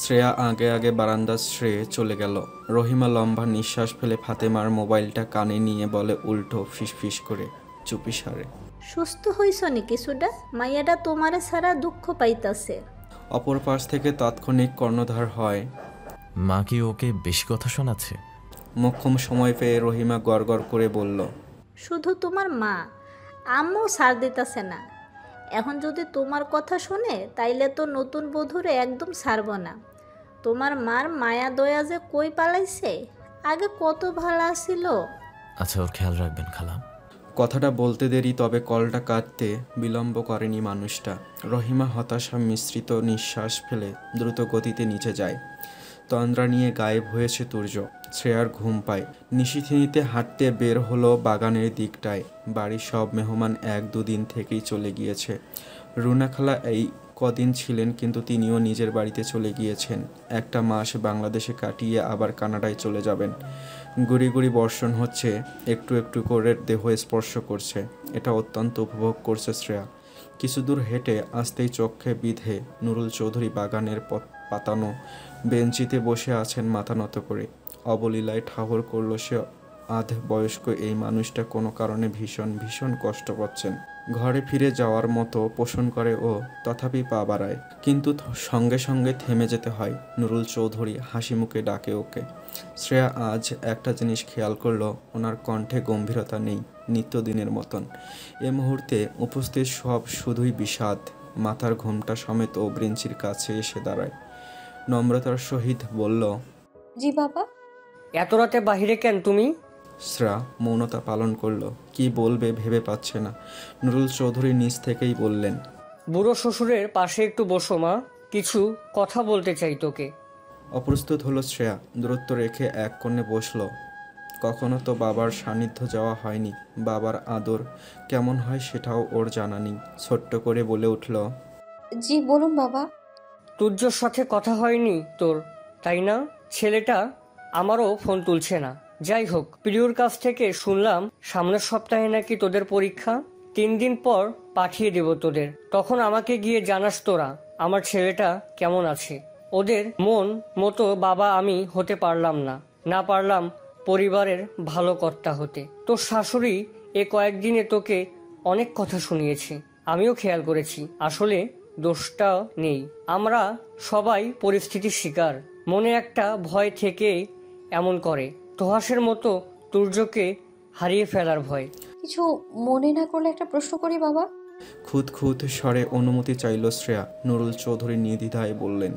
শ্রেয়া আগে আগে বারান্দা শ্রেয়ে চলে গেল। রহিমা লম্বা নিঃশ্বাস ফেলে ফাতেমার মোবাইলটা কানে নিয়ে বলে উল্টো ফিসফিস করে, চুপি সারে, সুস্থ হইছ নি কিছুটা? মাইয়াটা তোমারে ছাড়া দুঃখ পাইতাছে। অপর পাশ থেকে তাৎক্ষণিক কর্ণধার হয়, মা কি ওকে বেশি কথা শোনাচ্ছে? মোক্ষম সময় পেয়ে রহিমা গড়গড় করে বলল, শুধু তোমার মা, আম্মু ছাড় দিতাছে না। এখন যদি তোমার কথা শুনে তাইলে তো নতুন বধূরে একদম ছাড়ব না। তোমার মার মায়া দয়া যে কই পালাইছে, আগে কত ভালো ছিল। আচ্ছা, ওর খেয়াল রাখবেন খালা। কথাটা বলতে দেরি, তবে কলটা কাটতে বিলম্ব করেনি মানুষটা। রহিমা হতাশা মিশ্রিত নিঃশ্বাস ফেলে দ্রুত গতিতে নিচে যায়। তন্দ্রা নিয়ে গায়েব হয়েছে তুর্য। শ্রেয়ার ঘুম পায়। নিশিথিনিতে হাঁটতে বের হলো বাগানের দিকটায়। বাড়ির সব মেহমান 1-2 দিন থেকেই চলে গিয়েছে। রুনা খালা এই কদিন ছিলেন, কিন্তু তিনিও নিজের বাড়িতে চলে গিয়েছেন। একটা মাস বাংলাদেশে কাটিয়ে আবার কানাডায় চলে যাবেন। গুড়ি গুড়ি বর্ষণ হচ্ছে, একটু একটু করে দেহ স্পর্শ করছে। এটা অত্যন্ত উপভোগ করছে শ্রেয়া। কিছু দূর হেঁটে আসতেই চোখে বিধে নুরুল চৌধুরী বাগানের পাতানো বেঞ্চিতে বসে আছেন মাথা নত করে। অবলীলায় ঠাহর করল সে আধ বয়স্ক এই মানুষটা কোনো কারণে ভীষণ ভীষণ কষ্ট পাচ্ছেন। ঘরে ফিরে যাওয়ার মতো পোষণ করে ও, তথাপি পা বাড়ায়, কিন্তু সঙ্গে সঙ্গে থেমে যেতে হয়। নুরুল চৌধুরী হাসি মুখে ডাকে ওকে। শ্রেয়া আজ একটা জিনিস খেয়াল করলো, ওনার কণ্ঠে গম্ভীরতা নেই, নিত্যদিনের মতন। এ মুহূর্তে উপস্থিত সব শুধুই বিষাদ। মাথার ঘোমটা সমেত ও ব্রেঞ্চির কাছে এসে দাঁড়ায়। নম্রতার সহিত বলল, জি বাবা। এত রাতে বাহিরে কেন তুমি? শ্রেয়া মৌনতা পালন করলো। কি বলবে ভেবে পাচ্ছে না। নুরুল চৌধুরী নিজ থেকেই বললেন, বুড়ো শ্বশুরের পাশে একটু বসো মা, কিছু কথা বলতে চাই তোকে। অপ্রস্তুত হলো শ্রেয়া। দূরত্ব রেখে এক কোণে বসলো। কখনো তো বাবার সান্নিধ্য যাওয়া হয়নি। বাবার আদর কেমন হয় সেটাও ওর জানা নেই। ছোট্ট করে বলে উঠল, জি বলুন বাবা। তুর্যর সাথে কথা হয়নি তোর, তাই না? ছেলেটা আমারও ফোন তুলছে না। যাই হোক, প্রিয়র কাছ থেকে শুনলাম সামনের সপ্তাহে নাকি তোদের পরীক্ষা। 3 দিন পর পাঠিয়ে দেব তোদের। তখন আমাকে গিয়ে জানাস তোরা আমার ছেলেটা কেমন আছে। ওদের মন মতো বাবা আমি হতে পারলাম না, না পারলাম পরিবারের ভালো কর্তা হতে। তোর শাশুড়ি এ কয়েকদিনে তোকে অনেক কথা শুনিয়েছে, আমিও খেয়াল করেছি। আসলে দোষটা নেই, আমরা সবাই পরিস্থিতির শিকার। মনে একটা ভয় থেকে এমন করে, তোহাসের মতো তুর্যকে হারিয়ে ফেলার ভয়। কিছু মনে না করলে একটা প্রশ্ন করি বাবা। খুদ খুদ স্বরে অনুমতি চাইল শ্রেয়া। নুরুল চৌধুরী নির্দ্বিধায় বললেন,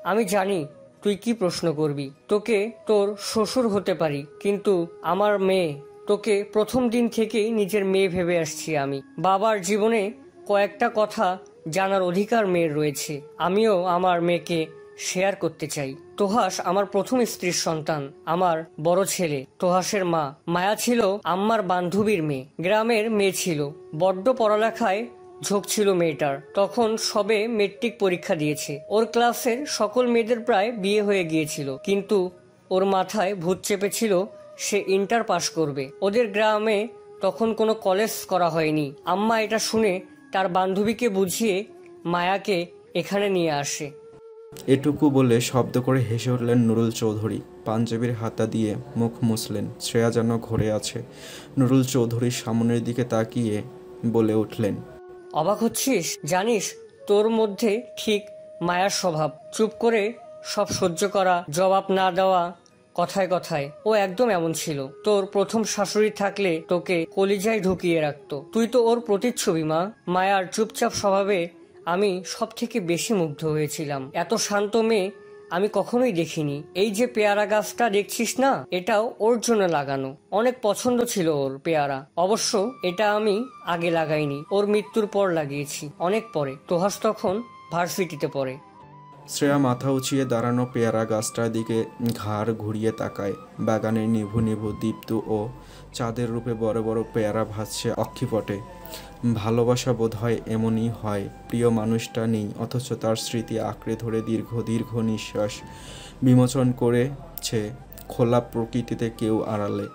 আমি জানি তুই কি প্রশ্ন করবি। তোকে তোর শ্বশুর হতে পারি, কিন্তু আমার মেয়ে, তোকে প্রথম দিন থেকেই নিজের মেয়ে ভেবে আসছি আমি। বাবার জীবনে কয়েকটা কথা জানার অধিকার মেয়ের রয়েছে, আমিও আমার মেয়েকে শেয়ার করতে চাই। তোহাস আমার প্রথম স্ত্রীর সন্তান, আমার বড় ছেলে। তোহাসের মা মায়া ছিল আম্মার বান্ধবীর মেয়ে, গ্রামের মেয়ে ছিল। বড্ড পড়ালেখায় ঝোঁক ছিল মেয়েটার। তখন সবে মেট্রিক পরীক্ষা দিয়েছে। ওর ক্লাসের সকল মেয়েদের প্রায় বিয়ে হয়ে গিয়েছিল, কিন্তু ওর মাথায় ভূত চেপেছিল সে ইন্টার পাশ করবে। ওদের গ্রামে তখন কোনো কলেজ করা হয়নি। আম্মা এটা শুনে তার বান্ধবীকে বুঝিয়ে মায়াকে এখানে নিয়ে আসে। এটুকু বলে শব্দ করে হেসে উঠলেন নুরুল চৌধুরী। পাঞ্জাবির হাতা দিয়ে মুখ মুছলেন। শ্রেয়া যেন ঘরে আছে। নুরুল চৌধুরীর সামনের দিকে তাকিয়ে বলে উঠলেন, অবাক হচ্ছিস? জানিস তোর মধ্যে ঠিক মায়ার স্বভাব, চুপ করে সব সহ্য করা, জবাব না দেওয়া কথায় কথায়। ও একদম এমন ছিল। তোর প্রথম শাশুড়ি থাকলে তোকে কলিজায় ঢুকিয়ে রাখতো। তুই তো ওর প্রতিচ্ছবি মা। মায়ার চুপচাপ স্বভাবে আমি সব থেকে বেশি মুগ্ধ হয়েছিলাম। এত শান্ত মেয়ে আমি কখনোই দেখিনি। এই যে পেয়ারা গাছটা দেখছিস না, এটাও ওর জন্য লাগানো। অনেক পছন্দ ছিল ওর পেয়ারা। অবশ্য এটা আমি আগে লাগাইনি, ওর মৃত্যুর পর লাগিয়েছি, অনেক পরে। তোহাস তখন ভার্সিটিতে পড়ে। শ্রেয়া মাথা উঁচিয়ে দাঁড়ানো পেয়ারা গাছটার দিকে ঘাড় ঘুরিয়ে তাকায়। বাগানের নিভু নিভু দীপ্ত ও চাঁদের রূপে বড় বড় পেয়ারা ভাসছে অক্ষিপটে। ভালোবাসা বোধ হয় এমনই হয়, প্রিয় মানুষটা নেই অথচ তার স্মৃতি আঁকড়ে ধরে দীর্ঘ দীর্ঘ নিঃশ্বাস বিমোচন করেছে খোলা প্রকৃতিতে কেউ আড়ালে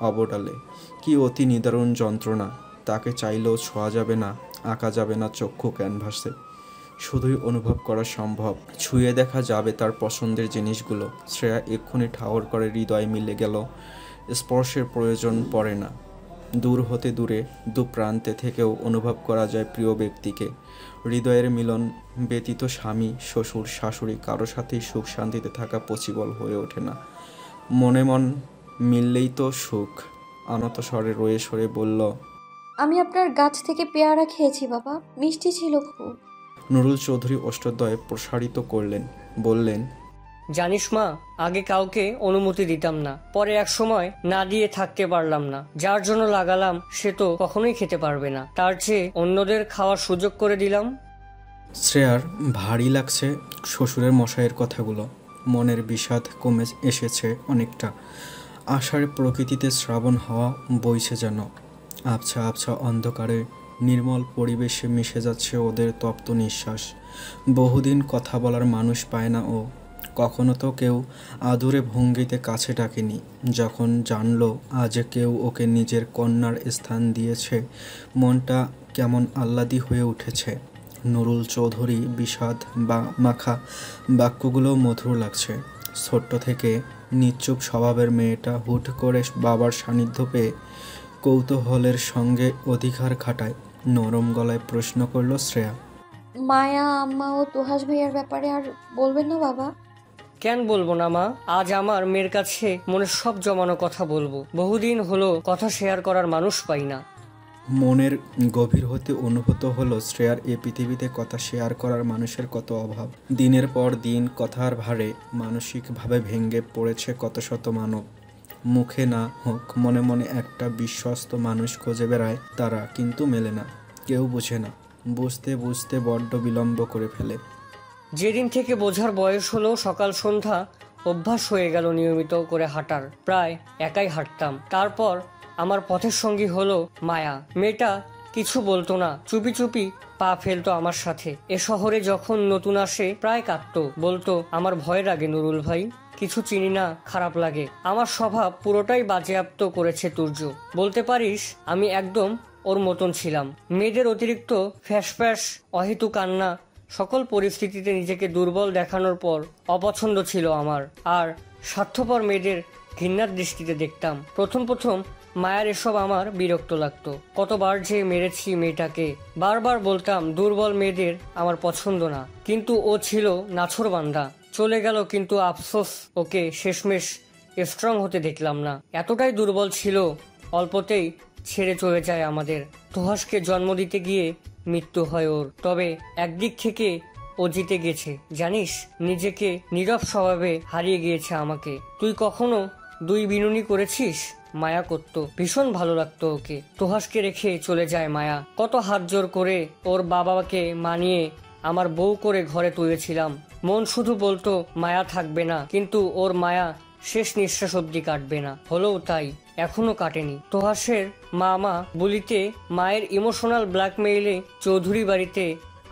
অবডালে। কি অতি নিদারুণ যন্ত্রণা! তাকে চাইলেও ছোঁয়া যাবে না, আঁকা যাবে না চক্ষু ক্যানভাসে, শুধুই অনুভব করা সম্ভব। ছুঁয়ে দেখা যাবে তার পছন্দের জিনিসগুলো। শ্রেয়া এক্ষুনি ঠাওর করে হৃদয় মিলে গেল, স্পর্শের প্রয়োজন পড়ে না। দূর হতে দূরে দু প্রান্তে থেকেও অনুভব করা যায় প্রিয় ব্যক্তিকে। হৃদয়ের মিলন ব্যতীত স্বামী শ্বশুর শাশুড়ি কারো সাথেই সুখ শান্তিতে থাকা পসিবল হয়ে ওঠে না। মনে মন মিললেই তো সুখ। আনত স্বরে রয়ে সরে বলল, আমি আপনার গাছ থেকে পেয়ারা খেয়েছি বাবা, মিষ্টি ছিল খুব। নুরুল চৌধুরী অষ্টদ্বয় প্রসারিত করলেন, বললেন, জানিস মা, আগে কাউকে অনুমতি দিতাম না, পরে এক সময় না দিয়ে থাকতে পারলাম না। যার জন্য লাগালাম সে তো কখনোই খেতে পারবে না, তার চেয়ে অন্যদের খাওয়ার সুযোগ করে দিলাম। শ্রেয়ার ভারী লাগছে শ্বশুরের মশাইয়ের কথাগুলো। মনের বিষাদ কমে এসেছে অনেকটা। আষাঢ় প্রকৃতিতে শ্রাবণ হাওয়া বইছে যেন। আবছা আবছা অন্ধকারে নির্মল পরিবেশে মিশে যাচ্ছে ওদের তপ্ত নিঃশ্বাস। বহুদিন কথা বলার মানুষ পায় না ও। কখনো তো কেউ আদুরে ভঙ্গিতে কাছে ডাকেনি। যখন জানলো আজ কেউ ওকে নিজের কন্যার স্থান দিয়েছে, মনটা কেমন আহ্লাদি হয়ে উঠেছে। নুরুল চৌধুরী বিষাদ বা মাখা বাক্যগুলো মধুর লাগছে। ছোট্ট থেকে নিশ্চুপ স্বভাবের মেয়েটা হুট করে বাবার সান্নিধ্য পেয়ে কৌতূহলের সঙ্গে অধিকার খাটায়। নরম গলায় প্রশ্ন করল শ্রেয়া, মায়া আম্মা ও তোহাস ভাইয়ার ব্যাপারে আর বলবেন না বাবা? কেন বলবো না মা, আজ আমার মেয়ের কাছে মনের সব জমানো কথা বলবো। বহুদিন হলো কথা শেয়ার করার মানুষ পাই না। মনের গভীর হতে অনুভূত হলো শ্রেয়ার এ পৃথিবীতে কথা শেয়ার করার মানুষের কত অভাব। দিনের পর দিন কথার ভারে মানসিকভাবে ভেঙে পড়েছে কত শত মানব। মুখে না হোক মনে মনে একটা বিশ্বস্ত মানুষ খুঁজে বেড়ায় তারা, কিন্তু মেলে না। কেউ বোঝে না, বুঝতে বুঝতে বড্ড বিলম্ব করে ফেলে। যেদিন থেকে বোঝার বয়স হলো, সকাল সন্ধ্যা অভ্যাস হয়ে গেল নিয়মিত করে হাঁটার। প্রায় একাই হাঁটতাম। তারপর আমার পথের সঙ্গী হলো মায়া। মেয়েটা কিছু বলতো না, চুপি চুপি পা ফেলতো আমার সাথে। এ শহরে যখন নতুন আসে প্রায় কাঁদতো, বলতো আমার ভয় লাগে নুরুল ভাই, কিছু চিনি না, খারাপ লাগে। আমার স্বভাব পুরোটাই বাজেয়াপ্ত করেছে তুর্য। বলতে পারিস আমি একদম ওর মতন ছিলাম। মেয়েদের অতিরিক্ত ফ্যাসফ্যাস, অহেতু কান্না, সকল পরিস্থিতিতে নিজেকে দুর্বল দেখানোর পর অপছন্দ ছিল আমার। আর স্বার্থপর মেয়েদের ঘৃণার দৃষ্টিতে দেখতাম। প্রথম প্রথম মায়ার এসব আমার বিরক্ত লাগতো। কতবার যে মেরেছি মেয়েটাকে। বারবার বলতাম দুর্বল মেয়েদের আমার পছন্দ না, কিন্তু ও ছিল নাছোড়বান্দা। চলে গেল, কিন্তু আফসোস ওকে শেষমেশ স্ট্রং হতে দেখলাম না। এতটাই দুর্বল ছিল, অল্পতেই ছেড়ে চলে যায় আমাদের। তোহাসকে জন্ম দিতে গিয়ে মৃত্যু হয় ওর। তবে একদিক থেকে ও জিতে গেছে জানিস, নিজেকে নীরব স্বভাবে হারিয়ে গিয়েছে আমাকে। তুই কখনো দুই বিনুনি করেছিস? মায়া করতো, ভীষণ ভালো লাগতো ওকে। তোহাসকে রেখে চলে যায় মায়া। কত হাত জোর করে ওর বাবাকে মানিয়ে আমার বউ করে ঘরে তুলেছিলাম। মন শুধু বলতো মায়া থাকবে না, কিন্তু ওর মায়া শেষ নিঃশ্বাস অব্দি কাটবে না। হলেও তাই, এখনো কাটেনি। তোহাসের মামা বলিতে মায়ের ইমোশনাল ব্ল্যাকমেইলে চৌধুরী বাড়িতে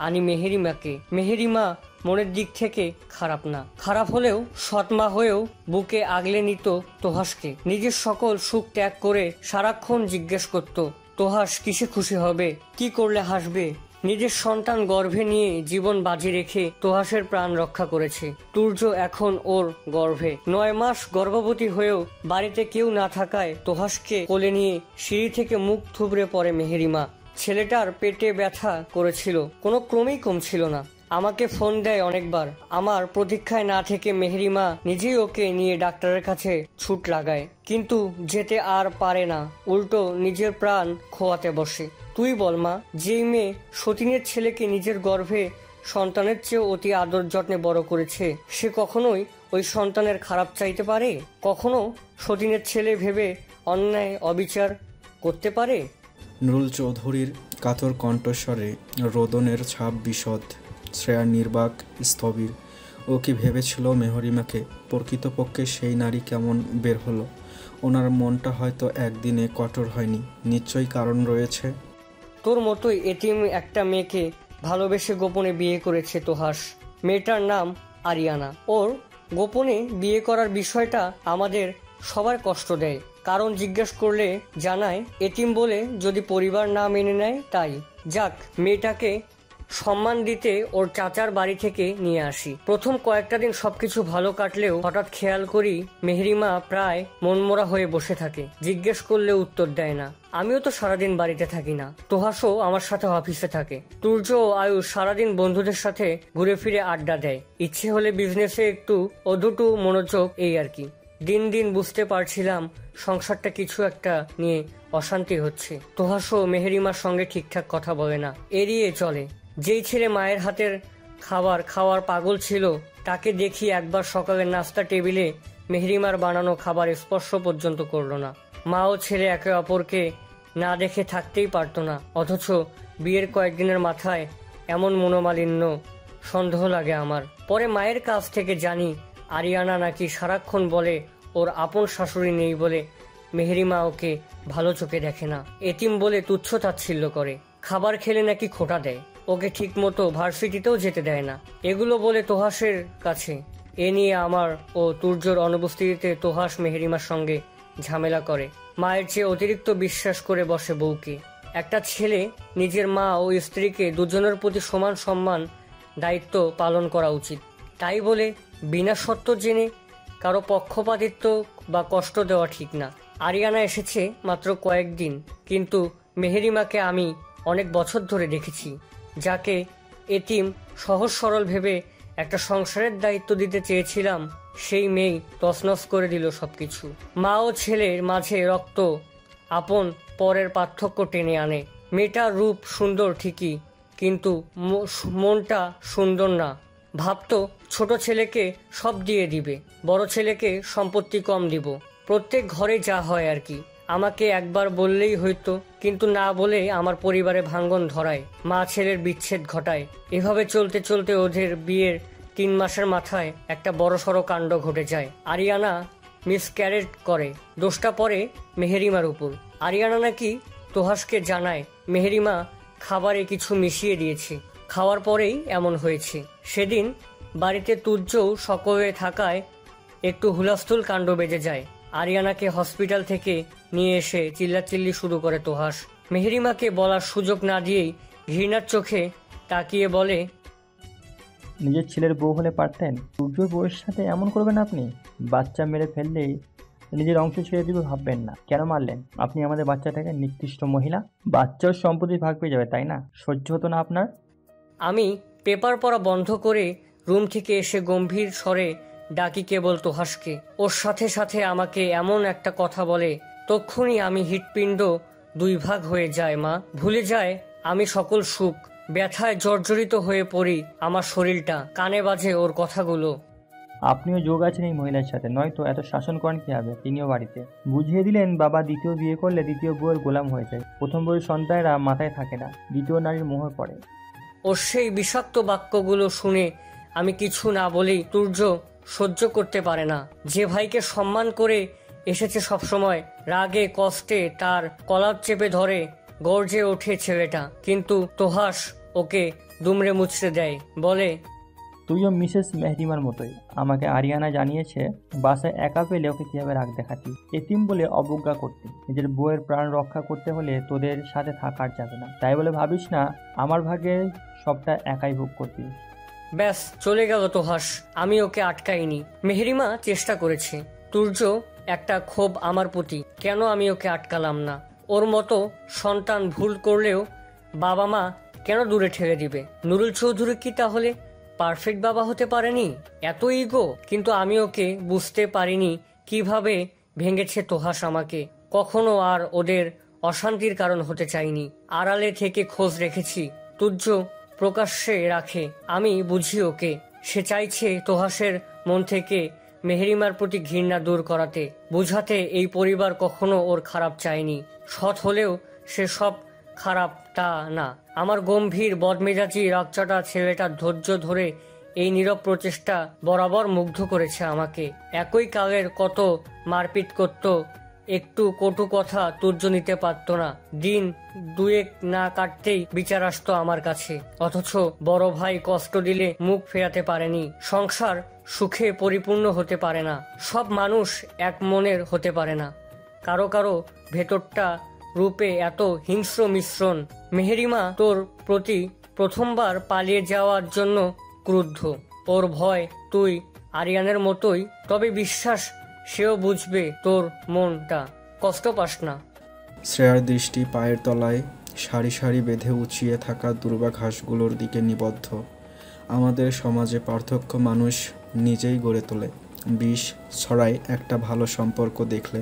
আনি মেহেরিমাকে। মেহেরিমা মনের দিক থেকে খারাপ না, খারাপ হলেও সৎমা হয়েও বুকে আগলে নিত তোহাসকে। নিজের সকল সুখ ত্যাগ করে সারাক্ষণ জিজ্ঞেস করত তোহাস কিসে খুশি হবে, কি করলে হাসবে। নিজের সন্তান গর্ভে নিয়ে জীবন বাজি রেখে তোহাসের প্রাণ রক্ষা করেছে। তুর্য এখন ওর গর্ভে। 9 মাস গর্ভবতী হয়েও বাড়িতে কেউ না থাকায় তোহাসকে কোলে নিয়ে সিঁড়ি থেকে মুখ থুবড়ে পড়ে মেহেরিমা। ছেলেটার পেটে ব্যথা করেছিল, কোনো ক্রমেই কমছিল না। আমাকে ফোন দেয় অনেকবার। আমার প্রতীক্ষায় না থেকে মেহেরিমা নিজেই ওকে নিয়ে ডাক্তারের কাছে ছুট লাগায়, কিন্তু যেতে আর পারে না, উল্টো নিজের প্রাণ খোয়াতে বসে। তুই বল মা, যেই মেয়ে সতীনের ছেলেকে নিজের গর্ভে সন্তানের চেয়ে অতি আদর যত্নে বড় করেছে, সে কখনোই ওই সন্তানের খারাপ চাইতে পারে? কখনো সতীনের ছেলে ভেবে অন্যায় অবিচার করতে পারে? নুরুল চৌধুরীর কাতর কণ্ঠস্বরে রোদনের ছাপ বিশদ। শ্রেয়া নির্বাক স্থবির। ও কি ভেবেছিল মেহরিমাকে? প্রকৃতপক্ষে সেই নারী কেমন বের হলো? ওনার মনটা হয়তো একদিনে কঠোর হয়নি, নিশ্চয়ই কারণ রয়েছে। তোর মতোই এতিম একটা মেয়েকে ভালোবেসে গোপনে বিয়ে করেছে তোহাস। মেয়েটার নাম আরিয়ানা। ওর গোপনে বিয়ে করার বিষয়টা আমাদের সবার কষ্ট দেয়। কারণ জিজ্ঞেস করলে জানায় এতিম বলে যদি পরিবার না মেনে নেয় তাই। যাক, মেয়েটাকে সম্মান দিতে ওর চাচার বাড়ি থেকে নিয়ে আসি। প্রথম কয়েকটা দিন সবকিছু ভালো কাটলেও হঠাৎ খেয়াল করি মেহরিমা প্রায় মনমরা হয়ে বসে থাকে। জিজ্ঞেস করলে উত্তর দেয় না। আমিও তো সারাদিন বাড়িতে থাকি না, তোহাসও আমার সাথে অফিসে থাকে। তুর্য ও আয়ুষ সারাদিন বন্ধুদের সাথে ঘুরে ফিরে আড্ডা দেয়। ইচ্ছে হলে বিজনেসে একটু অধুটু মনোযোগ, এই আর কি। দিন দিন বুঝতে পারছিলাম সংসারটা কিছু একটা নিয়ে অশান্তি হচ্ছে। তোহাসও মেহরিমার সঙ্গে ঠিকঠাক কথা বলে না, এড়িয়ে চলে। যেই ছেলে মায়ের হাতের খাবার খাওয়ার পাগল ছিল, তাকে দেখি একবার সকালের নাস্তা টেবিলে মেহরিমার বানানো খাবার স্পর্শ পর্যন্ত করলো না। মা ও ছেলে একে অপরকে না দেখে থাকতেই পারতো না, অথচ বিয়ের কয়েকদিনের মাথায় এমন মনোমালিন্য। সন্দেহ লাগে আমার। পরে মায়ের কাছ থেকে জানি আরিয়ানা নাকি সারাক্ষণ বলে ওর আপন শাশুড়ি নেই বলে মেহরিমা ওকে ভালো চোখে দেখে না, এতিম বলে তুচ্ছ তাচ্ছিল্য করে। খাবার খেলে নাকি খোঁটা দেয়, ওকে ঠিক মতো ভার্সিটিতেও যেতে দেয় না, এগুলো বলে তোহাসের কাছে। এ নিয়ে আমার ও তুর্যর অনুপস্থিতিতে তোহাস মেহরিমার সঙ্গে ঝামেলা করে। মায়ের চেয়ে অতিরিক্ত বিশ্বাস করে বসে বউকে। একটা ছেলে নিজের মা ও স্ত্রীকে দুজনের প্রতি সমান সম্মান দায়িত্ব পালন করা উচিত। তাই বলে বিনা শর্ত জেনে কারো পক্ষপাতিত্ব বা কষ্ট দেওয়া ঠিক না। আরিয়ানা এসেছে মাত্র কয়েকদিন, কিন্তু মেহরিমাকে আমি অনেক বছর ধরে দেখেছি। যাকে এতিম সহজ সরল ভেবে একটা সংসারের দায়িত্ব দিতে চেয়েছিলাম, সেই মেয়েই তছনছ করে দিল সবকিছু। মা ও ছেলের মাঝে রক্ত আপন পরের পার্থক্য টেনে আনে। মেয়েটার রূপ সুন্দর ঠিকই, কিন্তু মনটা সুন্দর না। ভাবতো ছোট ছেলেকে সব দিয়ে দিবে, বড় ছেলেকে সম্পত্তি কম দিব। প্রত্যেক ঘরে যা হয় আর কি। আমাকে একবার বললেই হইতো, কিন্তু না বলে আমার পরিবারে ভাঙ্গন ধরায়, মা ছেলের বিচ্ছেদ ঘটায়। এভাবে চলতে চলতে ওদের বিয়ের 3 মাসের মাথায় একটা বড়সড় কাণ্ড ঘটে যায়। আরিয়ানা মিসক্যারেজ করে। দোষটা পড়ে মেহরিমার উপর। আরিয়ানা নাকি তোহাসকে জানায় মেহরিমা খাবারে কিছু মিশিয়ে দিয়েছে, খাওয়ার পরেই এমন হয়েছে। সেদিন বাড়িতে তুর্যও সকলে থাকায় একটু হুলস্থুল কাণ্ড বেজে যায়। আরিয়ানাকে হসপিটাল থেকে নিয়ে এসে চিল্লাচিল্লি শুরু করে তোহাস। মেহরিমাকে বলার সুযোগ না দিয়েই ঘৃণার চোখে তাকিয়ে বলে, নিজের ছেলের বউ হলে পারতেন, সূর্যর বউয়ের সাথে এমন করবেন আপনি? বাচ্চা মেরে ফেললেই নিজের অংশ ছেড়ে দিবে ভাববেন না, কেন মারলেন? আপনি আমাদের বাচ্চাটাকে নিকৃষ্ট মহিলা, বাচ্চার সম্পত্তি ভাগ পেয়ে যাবে তাই না? সহ্য হতো না আপনার? আমি পেপার পড়া বন্ধ করে রুম থেকে এসে গম্ভীর স্বরে ডাকি কেবল তোহাসকে। ওর সাথে সাথে আমাকে এমন একটা কথা বলে, তক্ষুনি আমি হৃৎপিণ্ড 2 ভাগ হয়ে যায়। মা ভুলে যায় আমি সকল সুখ। ব্যথায় জর্জরিত হয়ে পড়ি, আমার শরীরটা। কানে বাজে ওর কথাগুলো। আপনিও যোগ আছেন এই মহিলার সাথে, নয়তো এত শাসন করেন কি হবে? তিনিও বাড়িতে। বুঝিয়ে দিলেন বাবা দ্বিতীয় বিয়ে করলে দ্বিতীয় বউয়ের গোলাম হয়ে যায়। প্রথম বউয়ের সন্তানেরা মাথায় থাকে না, দ্বিতীয় নারীর মোহে পড়ে। ওর সেই বিষাক্ত বাক্যগুলো শুনে আমি কিছু না বলেই তুর্য সহ্য করতে পারে না। যে ভাইকে সম্মান করে এসেছে সবসময়, রাগে কষ্টে তার কলার চেপে ধরে গর্জে ওঠে ছেলেটা। কিন্তু তোহাস ওকে দুমড়ে মুচড়ে দেয়, বলে, তুইও মিসেস মেহরিমার মতোই। আমাকে আরিয়ানা জানিয়েছে বাসায় একা পেলে ওকে কিভাবে রাগ দেখাতি, এতিম বলে অবজ্ঞা করতে। নিজের বউয়ের প্রাণ রক্ষা করতে হলে তোদের সাথে থাকার যাবে না, তাই বলে ভাবিস না আমার ভাগে সবটা একাই ভোগ করতি। ব্যাস চলে গেল তোহাস। আমি ওকে আটকাইনি। মেহরিমা চেষ্টা করেছে। তুর্য একটা ক্ষোভ আমার প্রতি, কেন আমি ওকে আটকালাম না? ওর মতো সন্তান ভুল করলেও বাবা মা কেন দূরে ঠেলে দিবে? নুরুল চৌধুরী কি তাহলে পারফেক্ট বাবা হতে পারেনি? এত ইগো? কিন্তু আমি ওকে বুঝতে পারিনি কিভাবে ভেঙেছে তোহাস আমাকে। কখনো আর ওদের অশান্তির কারণ হতে চাইনি। আড়ালে থেকে খোঁজ রেখেছি। তুর্য প্রকাশ্যে রাখে। আমি বুঝি ওকে, সে চাইছে তোহাসের মন থেকে মেহেরিমার প্রতি ঘৃণা দূর করাতে, বুঝাতে এই পরিবার কখনো ওর খারাপ চায়নি। সৎ হলেও সে সব খারাপ তা না। আমার গম্ভীর বদমেজাজি রাগচাটা ছেলেটার ধৈর্য ধরে এই নীরব প্রচেষ্টা বরাবর মুগ্ধ করেছে আমাকে। একই কালের কত মারপিট করত, একটু কটু কথা তুর্য নিতে পারত না। দিন দুয়েক না কাটতেই বিচার আসতো আমার কাছে, অথচ বড় ভাই কষ্ট দিলে মুখ ফেরাতে পারেনি। সংসার সুখে পরিপূর্ণ হতে পারে না, সব মানুষ এক মনের হতে পারে না, কারো কারো ভেতরটা রূপে এত হিংস্র মিশ্রণ। মেহেরিমা তোর প্রতি প্রথমবার পালিয়ে যাওয়ার জন্য ক্রুদ্ধ, ওর ভয় তুই আরিয়ানের মতোই, তবে বিশ্বাস সেও বুঝবে তোর মনটা, কষ্ট পাস না। শ্রেয়ার দৃষ্টি পায়ের তলায় সারি সারি বেঁধে উঁচিয়ে থাকা দুর্বা ঘাসগুলোর দিকে নিবদ্ধ। আমাদের সমাজে পার্থক্য মানুষ নিজেই গড়ে তোলে, বিষ ছড়ায় একটা ভালো সম্পর্ক দেখলে।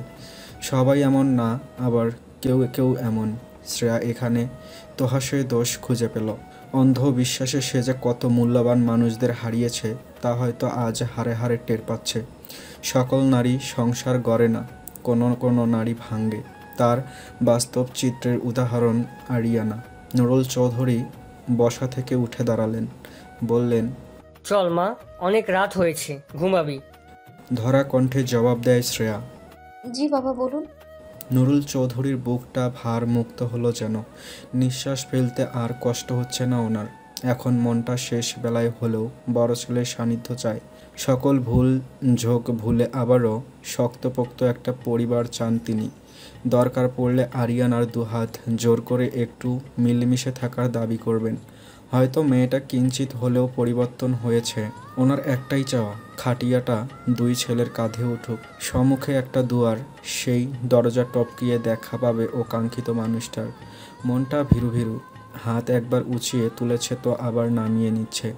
সবাই এমন না, আবার কেউ কেউ এমন। শ্রেয়া এখানে তোহাসের দোষ খুঁজে পেল। অন্ধ বিশ্বাসে সে যে কত মূল্যবান মানুষদের হারিয়েছে তা হয়তো আজ হারে হারে টের পাচ্ছে। সকল নারী সংসার গড়ে না, কোনো কোনো নারী ভাঙ্গে। তার বাস্তব চিত্রের উদাহরণ আরিয়ানা। নুরুল চৌধুরী বসা থেকে উঠে দাঁড়ালেন, বললেন, চল মা, অনেক রাত হয়েছে, ঘুমাবি। ধরা কণ্ঠে জবাব দেয় শ্রেয়া। জি বাবা, বলুন। নুরুল চৌধুরীর বুকটা ভার মুক্ত হলো যেন। নিঃশ্বাস ফেলতে আর কষ্ট হচ্ছে না ওনার। এখন মনটা শেষ বেলায় হলেও বড় ছেলের সান্নিধ্য চায়। সকল ভুল ঝোঁক ভুলে আবারও শক্তপোক্ত একটা পরিবার চান তিনি। দরকার পড়লে আরিয়ানার দুহাত জোর করে একটু মিলেমিশে থাকার দাবি করবেন। হয়তো মেয়েটা কিঞ্চিত হলেও পরিবর্তন হয়েছে। ওনার একটাই চাওয়া, খাটিয়াটা দুই ছেলের কাঁধে উঠুক। সম্মুখে একটা দুয়ার, সেই দরজা টপকিয়ে দেখা পাবে ও কাঙ্ক্ষিত মানুষটার। মনটা ভীরু ভীরু, হাত একবার উঁচিয়ে তুলেছে তো আবার নামিয়ে নিচ্ছে।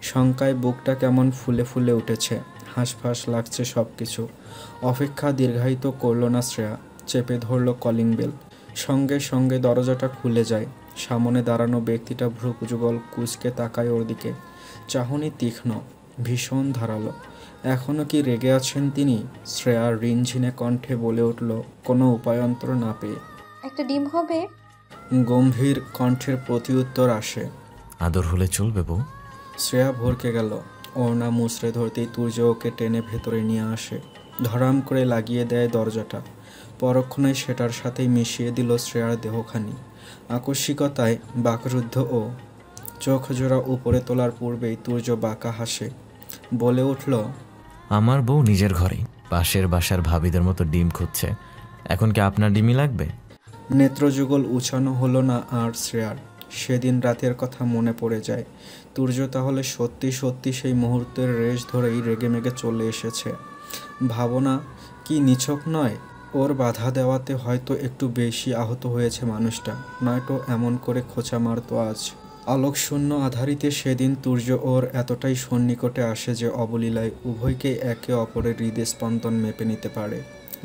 শঙ্কায় বুকটা কেমন ফুলে ফুলে উঠেছে, হাঁসফাঁস লাগছে সব কিছু। অপেক্ষা দীর্ঘায়িত করল না শ্রেয়া, চেপে ধরল কলিং বেল। সঙ্গে সঙ্গে দরজাটা খুলে যায়। সামনে দাঁড়ানো ব্যক্তিটা ভ্রুকুযুগল কুঁচকে তাকায় ওর দিকে। চাহনি তীক্ষ্ণ, ভীষণ ধারালো। এখনও কি রেগে আছেন তিনি? শ্রেয়া রিনঝিনে কণ্ঠে বলে উঠল, কোনো উপায়ন্তর না পেয়ে। একটা ডিম হবে? গম্ভীর কণ্ঠের প্রতিউত্তর আসে, আদর হলে চলবে বউ। শ্রেয়া ভরকে গেল। ওড়না মুচড়ে ধরতেই তুর্য ওকে টেনে ভেতরে নিয়ে আসে, ধরাম করে লাগিয়ে দেয় দরজাটা। পরক্ষণে সেটার সাথেই মিশিয়ে দিল শ্রেয়ার দেহখানি। আকস্মিকতায় বাকরুদ্ধ ও চোখ জোড়া উপরে তোলার পূর্বেই তুর্য বাঁকা হাসে, বলে উঠল, আমার বউ নিজের ঘরেই পাশের বাসার ভাবিদের মতো ডিম খুঁজছে, এখন কি আপনার ডিমই লাগবে? নেত্রযুগল উছানো হলো না আর শ্রেয়ার। সেদিন রাতের কথা মনে পড়ে যায়। তুর্য তাহলে সত্যি সত্যি সেই মুহূর্তের রেশ ধরেই রেগেমেগে চলে এসেছে। ভাবনা কি নিছক নয়? ওর বাধা দেওয়াতে হয়তো একটু বেশি আহত হয়েছে মানুষটা, নয়তো এমন করে খোঁচা মারতো আজ। আলোকশূন্য আধারিতে সেদিন তুর্য ওর এতটাই সন্নিকটে আসে যে অবলীলায় উভয়কেই একে অপরের হৃদস্পন্দন মেপে নিতে পারে।